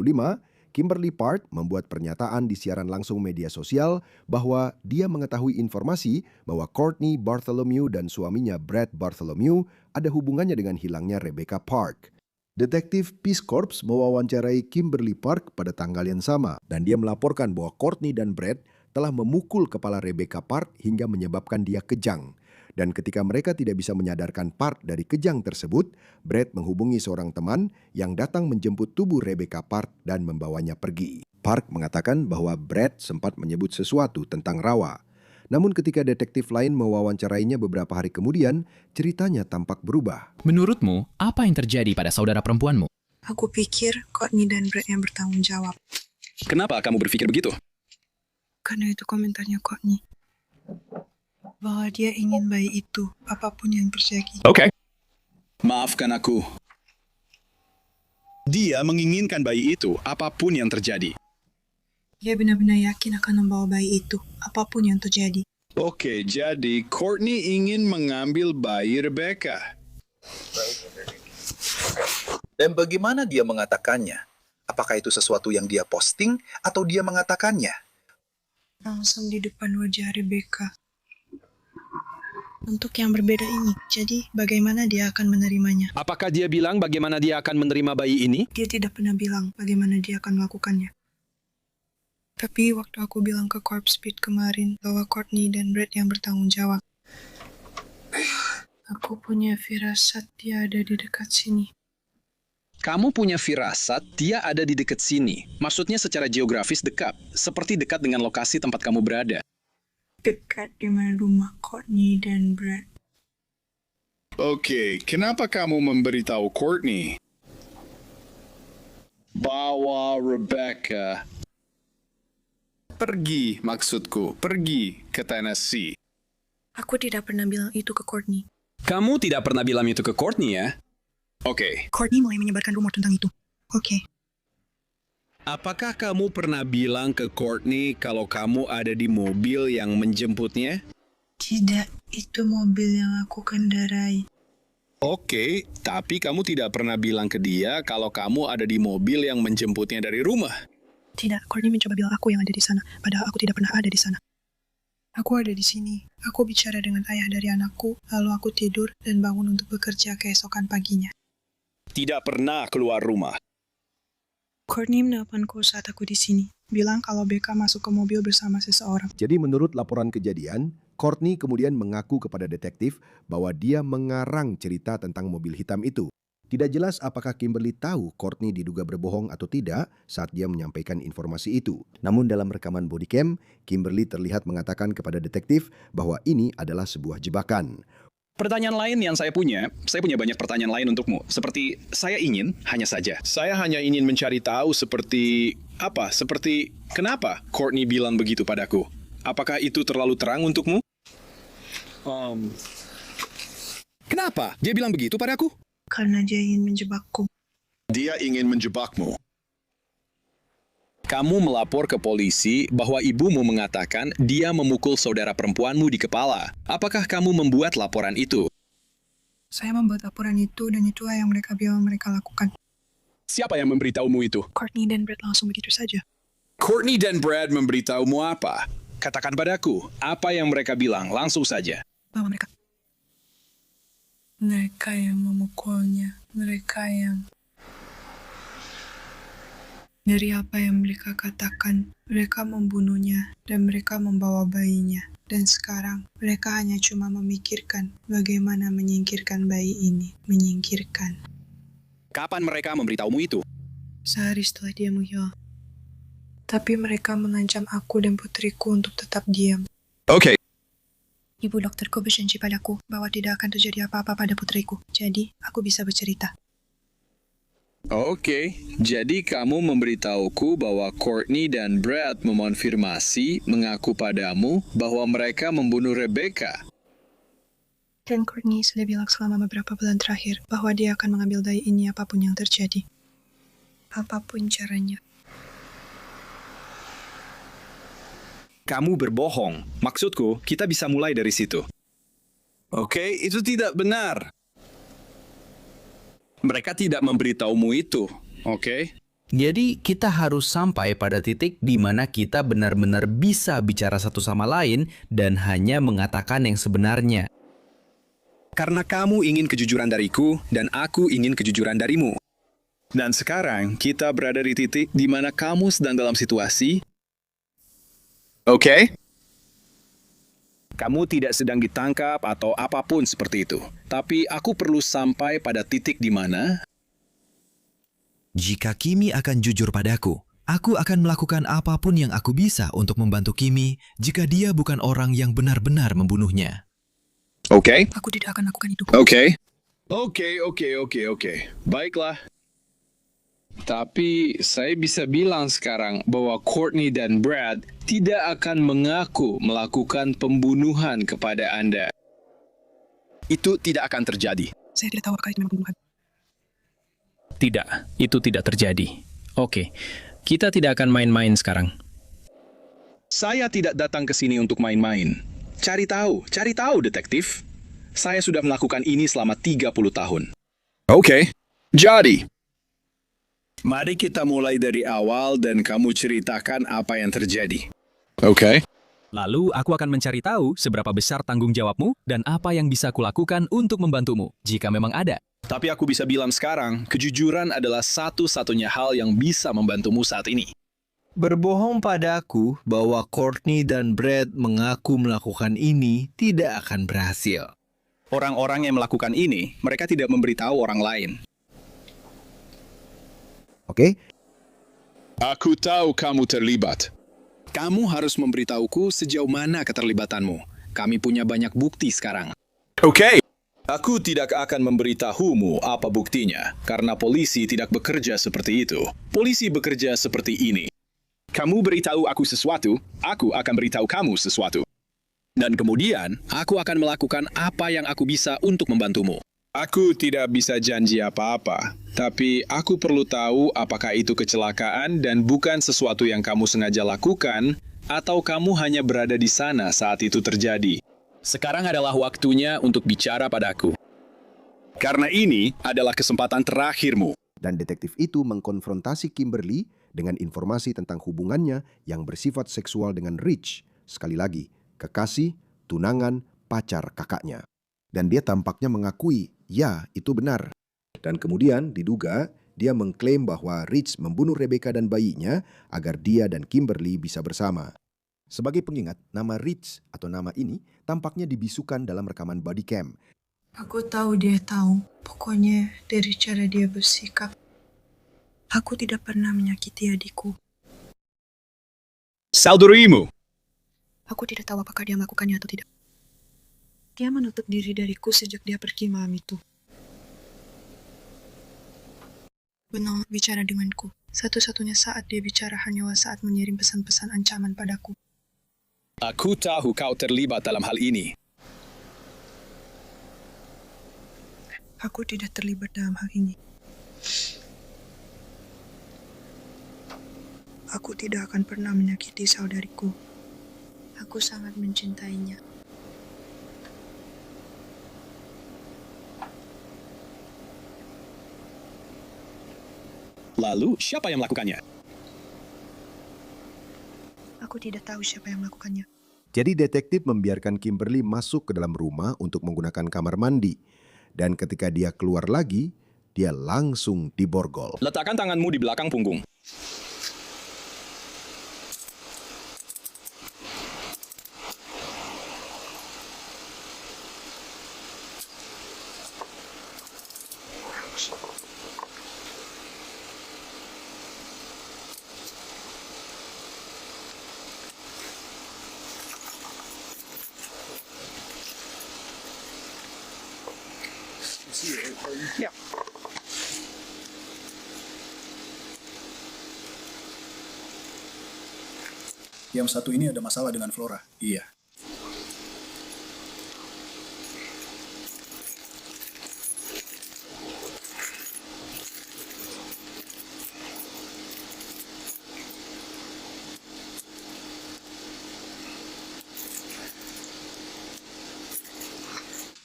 Kimberly Park membuat pernyataan di siaran langsung media sosial bahwa dia mengetahui informasi bahwa Courtney Bartholomew dan suaminya Brad Bartholomew ada hubungannya dengan hilangnya Rebecca Park. Detektif Peace Corps mewawancarai Kimberly Park pada tanggal yang sama dan dia melaporkan bahwa Courtney dan Brad telah memukul kepala Rebecca Park hingga menyebabkan dia kejang. Dan ketika mereka tidak bisa menyadarkan Park dari kejang tersebut, Brad menghubungi seorang teman yang datang menjemput tubuh Rebecca Park dan membawanya pergi. Park mengatakan bahwa Brad sempat menyebut sesuatu tentang rawa. Namun ketika detektif lain mewawancarainya beberapa hari kemudian, ceritanya tampak berubah. Menurutmu, apa yang terjadi pada saudara perempuanmu? Aku pikir Courtney dan Brad yang bertanggung jawab. Kenapa kamu berpikir begitu? Karena itu komentarnya Courtney. Bahwa dia ingin bayi itu, apapun yang terjadi. Oke. Maafkan aku. Dia menginginkan bayi itu, apapun yang terjadi. Dia benar-benar yakin akan membawa bayi itu, apapun yang terjadi. Oke, jadi Courtney ingin mengambil bayi Rebecca. Dan bagaimana dia mengatakannya? Apakah itu sesuatu yang dia posting atau dia mengatakannya? Langsung di depan wajah Rebecca. Untuk yang berbeda ini, jadi bagaimana dia akan menerimanya? Apakah dia bilang bagaimana dia akan menerima bayi ini? Dia tidak pernah bilang bagaimana dia akan melakukannya. Tapi waktu aku bilang ke Corpse Beat kemarin bahwa Courtney dan Brad yang bertanggung jawab, aku punya firasat dia ada di dekat sini. Kamu punya firasat dia ada di dekat sini. Maksudnya secara geografis dekat, seperti dekat dengan lokasi tempat kamu berada. Dekat dengan rumah Courtney dan Brad. Oke, kenapa kamu memberitahu Courtney bahwa Rebecca pergi, maksudku, pergi ke Tennessee? Aku tidak pernah bilang itu ke Courtney. Kamu tidak pernah bilang itu ke Courtney ya? Oke. Courtney mulai menyebarkan rumor tentang itu. Oke. Apakah kamu pernah bilang ke Courtney kalau kamu ada di mobil yang menjemputnya? Tidak, itu mobil yang aku kendarai. Oke, tapi kamu tidak pernah bilang ke dia kalau kamu ada di mobil yang menjemputnya dari rumah. Tidak, Courtney mencoba bilang aku yang ada di sana, padahal aku tidak pernah ada di sana. Aku ada di sini. Aku bicara dengan ayah dari anakku, lalu aku tidur dan bangun untuk bekerja keesokan paginya. Tidak pernah keluar rumah. Courtney menelponku saat aku di sini, bilang kalau Becca masuk ke mobil bersama seseorang. Jadi menurut laporan kejadian, Courtney kemudian mengaku kepada detektif bahwa dia mengarang cerita tentang mobil hitam itu. Tidak jelas apakah Kimberly tahu Courtney diduga berbohong atau tidak saat dia menyampaikan informasi itu. Namun dalam rekaman bodycam, Kimberly terlihat mengatakan kepada detektif bahwa ini adalah sebuah jebakan. Pertanyaan lain yang saya punya banyak pertanyaan lain untukmu. Seperti, saya hanya ingin mencari tahu seperti kenapa Courtney bilang begitu padaku. Apakah itu terlalu terang untukmu? Kenapa dia bilang begitu padaku? Karena dia ingin menjebakku. Dia ingin menjebakmu. Kamu melapor ke polisi bahwa ibumu mengatakan dia memukul saudara perempuanmu di kepala. Apakah kamu membuat laporan itu? Saya membuat laporan itu dan itulah yang mereka bilang mereka lakukan. Siapa yang memberitahumu itu? Courtney dan Brad langsung begitu saja. Courtney dan Brad memberitahumu apa? Katakan padaku, apa yang mereka bilang langsung saja. Bahwa mereka yang memukulnya, mereka yang... Dari apa yang mereka katakan, mereka membunuhnya dan mereka membawa bayinya. Dan sekarang, mereka hanya cuma memikirkan bagaimana menyingkirkan bayi ini. Menyingkirkan. Kapan mereka memberitahumu itu? Sehari setelah dia menghilang. Tapi mereka mengancam aku dan putriku untuk tetap diam. Oke. Ibu dokterku berjanji padaku bahwa tidak akan terjadi apa-apa pada putriku. Jadi, aku bisa bercerita. Oke, jadi kamu memberitahuku bahwa Courtney dan Brad memonfirmasi mengaku padamu bahwa mereka membunuh Rebecca. Dan Courtney sudah bilang selama beberapa bulan terakhir bahwa dia akan mengambil bayi ini apapun yang terjadi. Apapun caranya. Kamu berbohong. Maksudku, kita bisa mulai dari situ. Oke, itu tidak benar. Mereka tidak memberitahumu itu, oke? Jadi kita harus sampai pada titik di mana kita benar-benar bisa bicara satu sama lain dan hanya mengatakan yang sebenarnya. Karena kamu ingin kejujuran dariku dan aku ingin kejujuran darimu. Dan sekarang kita berada di titik di mana kamu sedang dalam situasi. Oke? Kamu tidak sedang ditangkap atau apapun seperti itu. Tapi aku perlu sampai pada titik di mana... Jika Kimi akan jujur padaku, aku akan melakukan apapun yang aku bisa untuk membantu Kimi jika dia bukan orang yang benar-benar membunuhnya. Oke? Aku tidak akan lakukan itu. Oke. Baiklah. Tapi saya bisa bilang sekarang bahwa Courtney dan Brad tidak akan mengaku melakukan pembunuhan kepada Anda. Itu tidak akan terjadi. Saya tidak tahu apakah itu memang pembunuhan. Tidak, itu tidak terjadi. Oke, kita tidak akan main-main sekarang. Saya tidak datang ke sini untuk main-main. Cari tahu, detektif. Saya sudah melakukan ini selama 30 tahun. Oke, jadi... Mari kita mulai dari awal dan kamu ceritakan apa yang terjadi. Oke. Lalu aku akan mencari tahu seberapa besar tanggung jawabmu dan apa yang bisa kulakukan untuk membantumu, jika memang ada. Tapi aku bisa bilang sekarang, kejujuran adalah satu-satunya hal yang bisa membantumu saat ini. Berbohong padaku bahwa Courtney dan Brad mengaku melakukan ini tidak akan berhasil. Orang-orang yang melakukan ini, mereka tidak memberitahu orang lain. Oke? Aku tahu kamu terlibat. Kamu harus memberitahuku sejauh mana keterlibatanmu. Kami punya banyak bukti sekarang. Oke. Aku tidak akan memberitahumu apa buktinya, karena polisi tidak bekerja seperti itu. Polisi bekerja seperti ini. Kamu beritahu aku sesuatu, aku akan beritahu kamu sesuatu. Dan kemudian, aku akan melakukan apa yang aku bisa untuk membantumu. Aku tidak bisa janji apa-apa, tapi aku perlu tahu apakah itu kecelakaan dan bukan sesuatu yang kamu sengaja lakukan, atau kamu hanya berada di sana saat itu terjadi. Sekarang adalah waktunya untuk bicara padaku. Karena ini adalah kesempatan terakhirmu. Dan detektif itu mengkonfrontasi Kimberly dengan informasi tentang hubungannya yang bersifat seksual dengan Rich. Sekali lagi, kekasih, tunangan, pacar kakaknya. Dan dia tampaknya mengakui, ya, itu benar. Dan kemudian diduga dia mengklaim bahwa Rich membunuh Rebecca dan bayinya agar dia dan Kimberly bisa bersama. Sebagai pengingat, nama Rich atau nama ini tampaknya dibisukan dalam rekaman body cam. Aku tahu dia tahu. Pokoknya dari cara dia bersikap. Aku tidak pernah menyakiti adikku. Saudarimu. Aku tidak tahu apakah dia melakukannya atau tidak. Dia menutup diri dariku sejak dia pergi malam itu. Benar bicara denganku. Satu-satunya saat dia bicara hanyalah saat mengirim pesan-pesan ancaman padaku. Aku tahu kau terlibat dalam hal ini. Aku tidak terlibat dalam hal ini. Aku tidak akan pernah menyakiti saudariku. Aku sangat mencintainya. Lalu, siapa yang melakukannya? Aku tidak tahu siapa yang melakukannya. Jadi detektif membiarkan Kimberly masuk ke dalam rumah untuk menggunakan kamar mandi. Dan ketika dia keluar lagi, dia langsung diborgol. Letakkan tanganmu di belakang punggung. Yang satu ini ada masalah dengan Flora. Iya.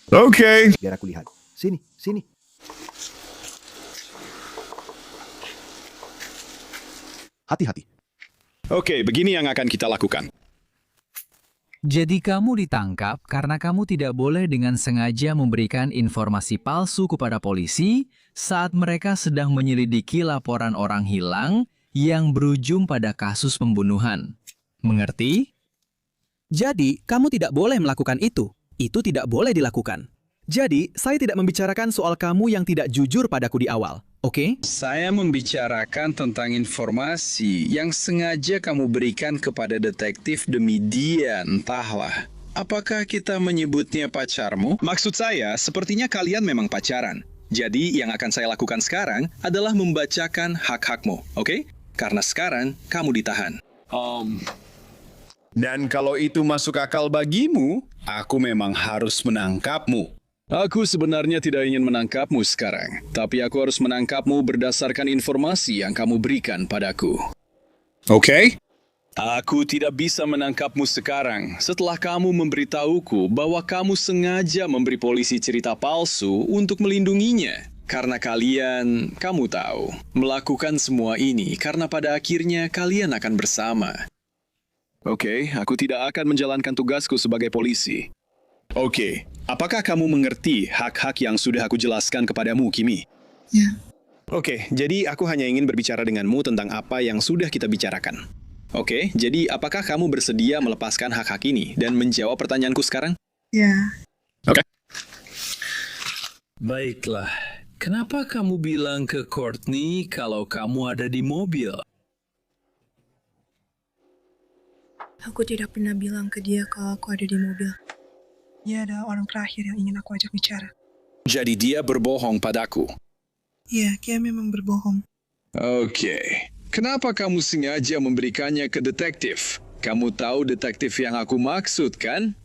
Oke. Biar aku lihat. Sini, sini. Hati-hati. Oke, begini yang akan kita lakukan. Jadi kamu ditangkap karena kamu tidak boleh dengan sengaja memberikan informasi palsu kepada polisi saat mereka sedang menyelidiki laporan orang hilang yang berujung pada kasus pembunuhan. Mengerti? Jadi, kamu tidak boleh melakukan itu. Itu tidak boleh dilakukan. Jadi, saya tidak membicarakan soal kamu yang tidak jujur padaku di awal, oke? Saya membicarakan tentang informasi yang sengaja kamu berikan kepada detektif demi dia, entahlah. Apakah kita menyebutnya pacarmu? Maksud saya, sepertinya kalian memang pacaran. Jadi, yang akan saya lakukan sekarang adalah membacakan hak-hakmu, oke? Karena sekarang kamu ditahan. Dan kalau itu masuk akal bagimu, aku memang harus menangkapmu. Aku sebenarnya tidak ingin menangkapmu sekarang, tapi aku harus menangkapmu berdasarkan informasi yang kamu berikan padaku. Oke? Aku tidak bisa menangkapmu sekarang setelah kamu memberitahuku bahwa kamu sengaja memberi polisi cerita palsu untuk melindunginya. Karena kamu tahu, melakukan semua ini karena pada akhirnya kalian akan bersama. Oke, aku tidak akan menjalankan tugasku sebagai polisi. Oke, apakah kamu mengerti hak-hak yang sudah aku jelaskan kepadamu, Kimi? Ya. Oke, jadi aku hanya ingin berbicara denganmu tentang apa yang sudah kita bicarakan. Oke, jadi apakah kamu bersedia melepaskan hak-hak ini dan menjawab pertanyaanku sekarang? Ya. Oke. Baiklah, kenapa kamu bilang ke Courtney kalau kamu ada di mobil? Aku tidak pernah bilang ke dia kalau aku ada di mobil. Dia adalah orang terakhir yang ingin aku ajak bicara. Jadi dia berbohong padaku. Iya, dia memang berbohong. Oke, kenapa kamu sengaja memberikannya ke detektif? Kamu tahu detektif yang aku maksud, kan?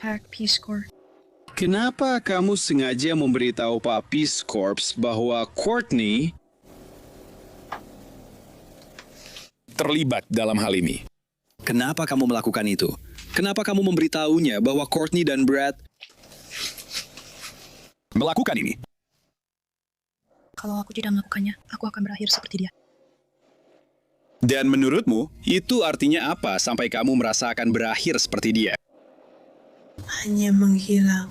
Pak Peace Corps. Kenapa kamu sengaja memberitahu Pak Peace Corps bahwa Courtney terlibat dalam hal ini? Kenapa kamu melakukan itu? Kenapa kamu memberitahunya bahwa Courtney dan Brad melakukan ini? Kalau aku tidak melakukannya, aku akan berakhir seperti dia. Dan menurutmu, itu artinya apa sampai kamu merasa akan berakhir seperti dia? Hanya menghilang.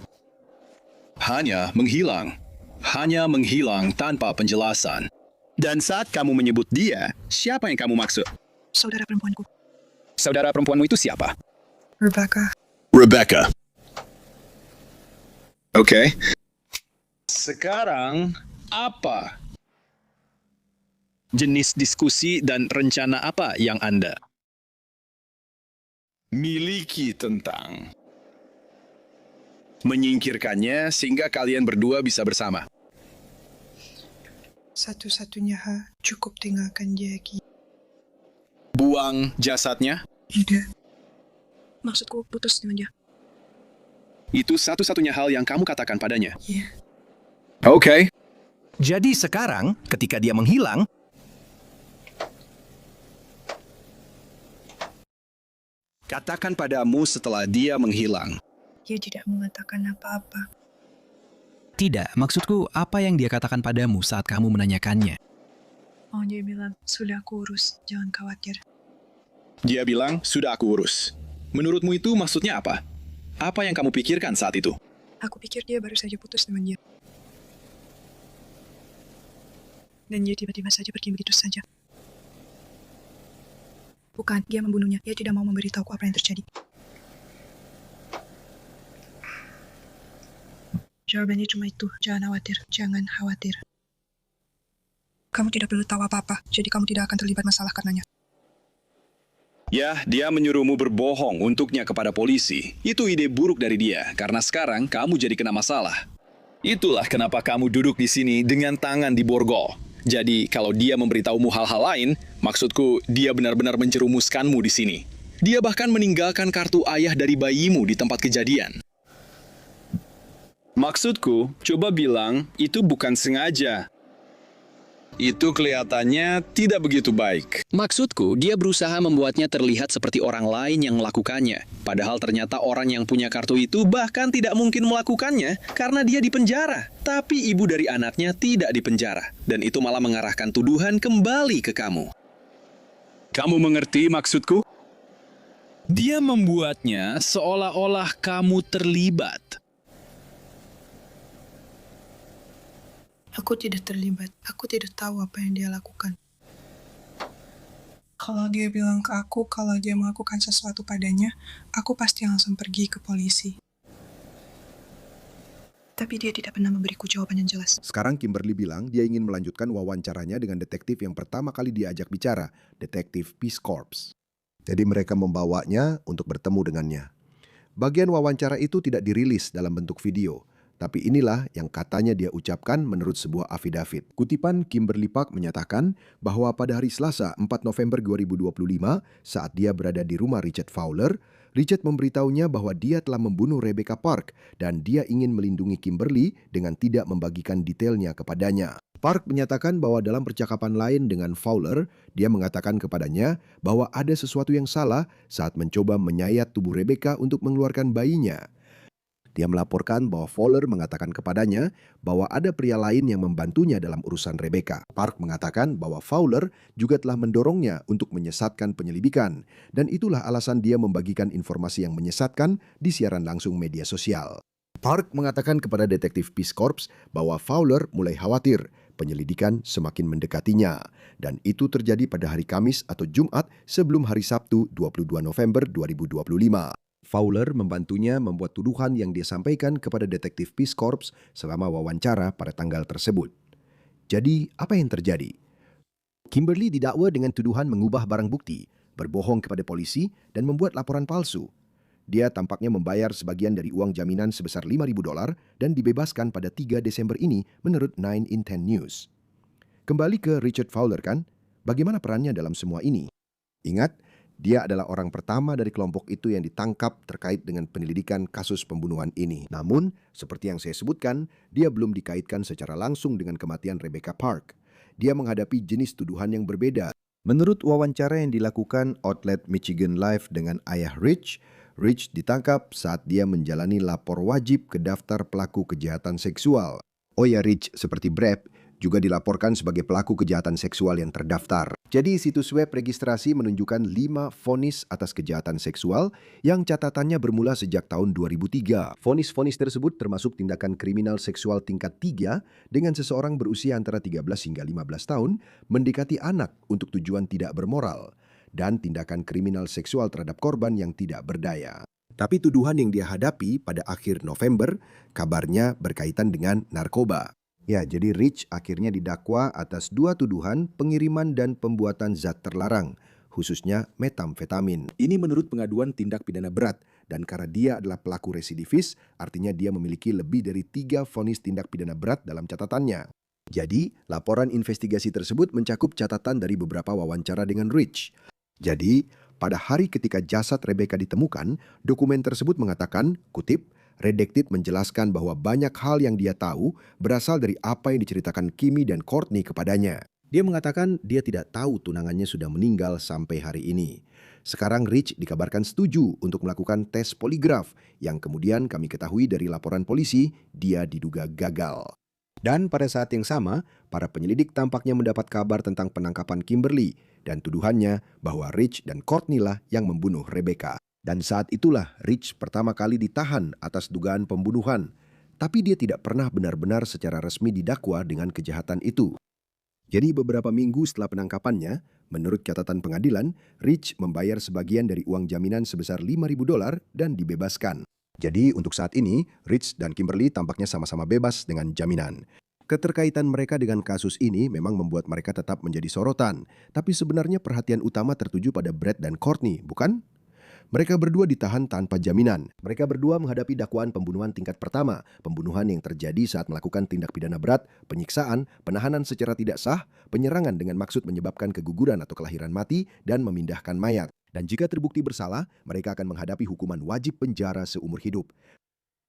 Hanya menghilang. Hanya menghilang tanpa penjelasan. Dan saat kamu menyebut dia, siapa yang kamu maksud? Saudara perempuanku. Saudara perempuanmu itu siapa? Rebecca. Rebecca. Oke. Sekarang, apa jenis diskusi dan rencana apa yang Anda miliki tentang menyingkirkannya sehingga kalian berdua bisa bersama? Satu-satunya hal cukup tinggalkan Jackie. Buang jasadnya? Tidak. Maksudku putus dengan dia. Itu satu-satunya hal yang kamu katakan padanya? Iya. Oke. Jadi sekarang, ketika dia menghilang, katakan padamu setelah dia menghilang. Dia tidak mengatakan apa-apa. Tidak, maksudku apa yang dia katakan padamu saat kamu menanyakannya? Oh, dia bilang, sudah aku urus, jangan khawatir. Dia bilang, sudah aku urus. Menurutmu itu maksudnya apa? Apa yang kamu pikirkan saat itu? Aku pikir dia baru saja putus dengan dia. Dan dia tiba-tiba saja pergi begitu saja. Bukan, dia membunuhnya. Dia tidak mau memberitahuku apa yang terjadi. Jawabannya cuma itu. Jangan khawatir. Jangan khawatir. Kamu tidak perlu tahu apa-apa, jadi kamu tidak akan terlibat masalah karenanya. Ya, dia menyuruhmu berbohong untuknya kepada polisi. Itu ide buruk dari dia, karena sekarang kamu jadi kena masalah. Itulah kenapa kamu duduk di sini dengan tangan di borgol. Jadi, kalau dia memberitahumu hal-hal lain, maksudku dia benar-benar menjerumuskanmu di sini. Dia bahkan meninggalkan kartu ayah dari bayimu di tempat kejadian. Maksudku, coba bilang itu bukan sengaja. Itu kelihatannya tidak begitu baik. Maksudku, dia berusaha membuatnya terlihat seperti orang lain yang melakukannya. Padahal ternyata orang yang punya kartu itu bahkan tidak mungkin melakukannya karena dia di penjara. Tapi ibu dari anaknya tidak di penjara. Dan itu malah mengarahkan tuduhan kembali ke kamu. Kamu mengerti maksudku? Dia membuatnya seolah-olah kamu terlibat. Aku tidak terlibat. Aku tidak tahu apa yang dia lakukan. Kalau dia bilang ke aku kalau dia melakukan sesuatu padanya, aku pasti langsung pergi ke polisi. Tapi dia tidak pernah memberiku jawaban yang jelas. Sekarang Kimberly bilang dia ingin melanjutkan wawancaranya dengan detektif yang pertama kali diajak bicara, detektif Peace Corps. Jadi mereka membawanya untuk bertemu dengannya. Bagian wawancara itu tidak dirilis dalam bentuk video. Tapi inilah yang katanya dia ucapkan menurut sebuah afidavit. Kutipan Kimberly Park menyatakan bahwa pada hari Selasa 4 November 2025, saat dia berada di rumah Richard Fowler, Richard memberitahunya bahwa dia telah membunuh Rebecca Park dan dia ingin melindungi Kimberly dengan tidak membagikan detailnya kepadanya. Park menyatakan bahwa dalam percakapan lain dengan Fowler, dia mengatakan kepadanya bahwa ada sesuatu yang salah saat mencoba menyayat tubuh Rebecca untuk mengeluarkan bayinya. Dia melaporkan bahwa Fowler mengatakan kepadanya bahwa ada pria lain yang membantunya dalam urusan Rebecca. Park mengatakan bahwa Fowler juga telah mendorongnya untuk menyesatkan penyelidikan, dan itulah alasan dia membagikan informasi yang menyesatkan di siaran langsung media sosial. Park mengatakan kepada detektif Peace Corps bahwa Fowler mulai khawatir penyelidikan semakin mendekatinya, dan itu terjadi pada hari Kamis atau Jumat sebelum hari Sabtu 22 November 2025. Fowler membantunya membuat tuduhan yang dia sampaikan kepada detektif Peace Corps selama wawancara pada tanggal tersebut. Jadi, apa yang terjadi? Kimberly didakwa dengan tuduhan mengubah barang bukti, berbohong kepada polisi, dan membuat laporan palsu. Dia tampaknya membayar sebagian dari uang jaminan sebesar $5.000 dan dibebaskan pada 3 Desember ini menurut 9 in 10 News. Kembali ke Richard Fowler kan? Bagaimana perannya dalam semua ini? Ingat, dia adalah orang pertama dari kelompok itu yang ditangkap terkait dengan penyelidikan kasus pembunuhan ini. Namun, seperti yang saya sebutkan, dia belum dikaitkan secara langsung dengan kematian Rebecca Park. Dia menghadapi jenis tuduhan yang berbeda. Menurut wawancara yang dilakukan outlet Michigan Live dengan ayah Rich ditangkap saat dia menjalani lapor wajib ke daftar pelaku kejahatan seksual. Oh ya, Rich, seperti Brad, juga dilaporkan sebagai pelaku kejahatan seksual yang terdaftar. Jadi situs web registrasi menunjukkan 5 vonis atas kejahatan seksual yang catatannya bermula sejak tahun 2003. Vonis-vonis tersebut termasuk tindakan kriminal seksual tingkat 3 dengan seseorang berusia antara 13 hingga 15 tahun mendekati anak untuk tujuan tidak bermoral, dan tindakan kriminal seksual terhadap korban yang tidak berdaya. Tapi tuduhan yang dia hadapi pada akhir November kabarnya berkaitan dengan narkoba. Ya, jadi Rich akhirnya didakwa atas 2 tuduhan pengiriman dan pembuatan zat terlarang, khususnya metamfetamin. Ini menurut pengaduan tindak pidana berat, dan karena dia adalah pelaku residivis, artinya dia memiliki lebih dari 3 vonis tindak pidana berat dalam catatannya. Jadi, laporan investigasi tersebut mencakup catatan dari beberapa wawancara dengan Rich. Jadi, pada hari ketika jasad Rebecca ditemukan, dokumen tersebut mengatakan, kutip, Redacted menjelaskan bahwa banyak hal yang dia tahu berasal dari apa yang diceritakan Kimmy dan Courtney kepadanya. Dia mengatakan dia tidak tahu tunangannya sudah meninggal sampai hari ini. Sekarang Rich dikabarkan setuju untuk melakukan tes poligraf yang kemudian kami ketahui dari laporan polisi dia diduga gagal. Dan pada saat yang sama, para penyelidik tampaknya mendapat kabar tentang penangkapan Kimberly dan tuduhannya bahwa Rich dan Courtney lah yang membunuh Rebecca. Dan saat itulah Rich pertama kali ditahan atas dugaan pembunuhan, tapi dia tidak pernah benar-benar secara resmi didakwa dengan kejahatan itu. Jadi beberapa minggu setelah penangkapannya, menurut catatan pengadilan, Rich membayar sebagian dari uang jaminan sebesar $5.000 dan dibebaskan. Jadi untuk saat ini, Rich dan Kimberly tampaknya sama-sama bebas dengan jaminan. Keterkaitan mereka dengan kasus ini memang membuat mereka tetap menjadi sorotan, tapi sebenarnya perhatian utama tertuju pada Brad dan Courtney, bukan? Mereka berdua ditahan tanpa jaminan. Mereka berdua menghadapi dakwaan pembunuhan tingkat pertama, pembunuhan yang terjadi saat melakukan tindak pidana berat, penyiksaan, penahanan secara tidak sah, penyerangan dengan maksud menyebabkan keguguran atau kelahiran mati, dan memindahkan mayat. Dan jika terbukti bersalah, mereka akan menghadapi hukuman wajib penjara seumur hidup.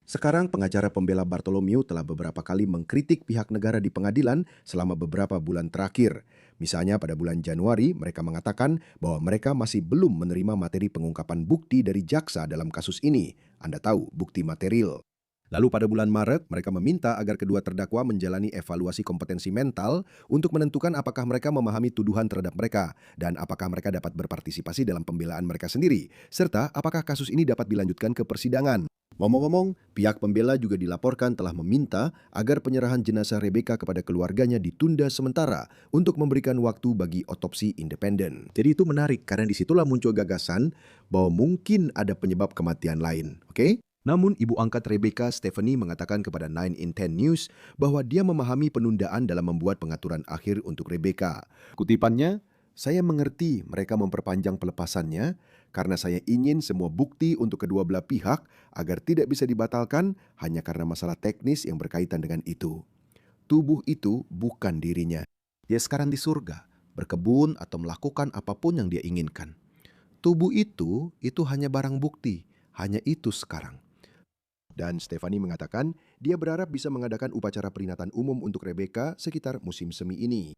Sekarang pengacara pembela Bartholomew telah beberapa kali mengkritik pihak negara di pengadilan selama beberapa bulan terakhir. Misalnya pada bulan Januari, mereka mengatakan bahwa mereka masih belum menerima materi pengungkapan bukti dari jaksa dalam kasus ini. Anda tahu, bukti material. Lalu pada bulan Maret, mereka meminta agar kedua terdakwa menjalani evaluasi kompetensi mental untuk menentukan apakah mereka memahami tuduhan terhadap mereka dan apakah mereka dapat berpartisipasi dalam pembelaan mereka sendiri, serta apakah kasus ini dapat dilanjutkan ke persidangan. Ngomong-ngomong, pihak pembela juga dilaporkan telah meminta agar penyerahan jenazah Rebecca kepada keluarganya ditunda sementara untuk memberikan waktu bagi otopsi independen. Jadi itu menarik karena disitulah muncul gagasan bahwa mungkin ada penyebab kematian lain. Oke? Namun ibu angkat Rebecca, Stephanie, mengatakan kepada 9 in 10 News bahwa dia memahami penundaan dalam membuat pengaturan akhir untuk Rebecca. Kutipannya, "Saya mengerti mereka memperpanjang pelepasannya karena saya ingin semua bukti untuk kedua belah pihak agar tidak bisa dibatalkan hanya karena masalah teknis yang berkaitan dengan itu. Tubuh itu bukan dirinya. Dia sekarang di surga, berkebun atau melakukan apapun yang dia inginkan. Tubuh itu hanya barang bukti, hanya itu sekarang." Dan Stephanie mengatakan dia berharap bisa mengadakan upacara peringatan umum untuk Rebecca sekitar musim semi ini.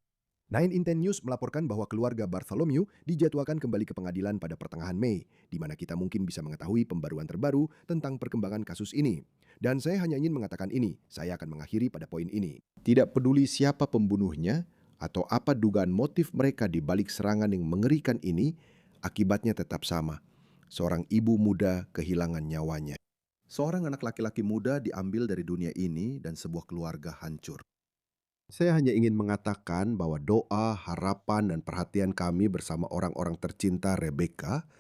9 in 10 News melaporkan bahwa keluarga Bartholomew dijadwalkan kembali ke pengadilan pada pertengahan Mei, di mana kita mungkin bisa mengetahui pembaruan terbaru tentang perkembangan kasus ini. Dan saya hanya ingin mengatakan ini, saya akan mengakhiri pada poin ini. Tidak peduli siapa pembunuhnya atau apa dugaan motif mereka di balik serangan yang mengerikan ini, akibatnya tetap sama. Seorang ibu muda kehilangan nyawanya. Seorang anak laki-laki muda diambil dari dunia ini dan sebuah keluarga hancur. Saya hanya ingin mengatakan bahwa doa, harapan, dan perhatian kami bersama orang-orang tercinta Rebecca,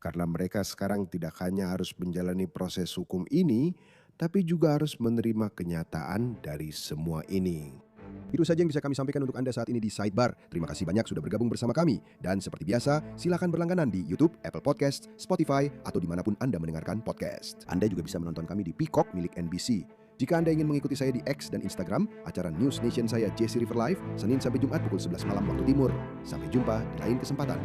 karena mereka sekarang tidak hanya harus menjalani proses hukum ini, tapi juga harus menerima kenyataan dari semua ini. Itu saja yang bisa kami sampaikan untuk Anda saat ini di Sidebar. Terima kasih banyak sudah bergabung bersama kami. Dan seperti biasa, silakan berlangganan di YouTube, Apple Podcast, Spotify, atau dimanapun Anda mendengarkan podcast. Anda juga bisa menonton kami di Peacock milik NBC. Jika Anda ingin mengikuti saya di X dan Instagram, acara News Nation saya Jesse River Live, Senin sampai Jumat pukul 11 malam waktu timur. Sampai jumpa di lain kesempatan.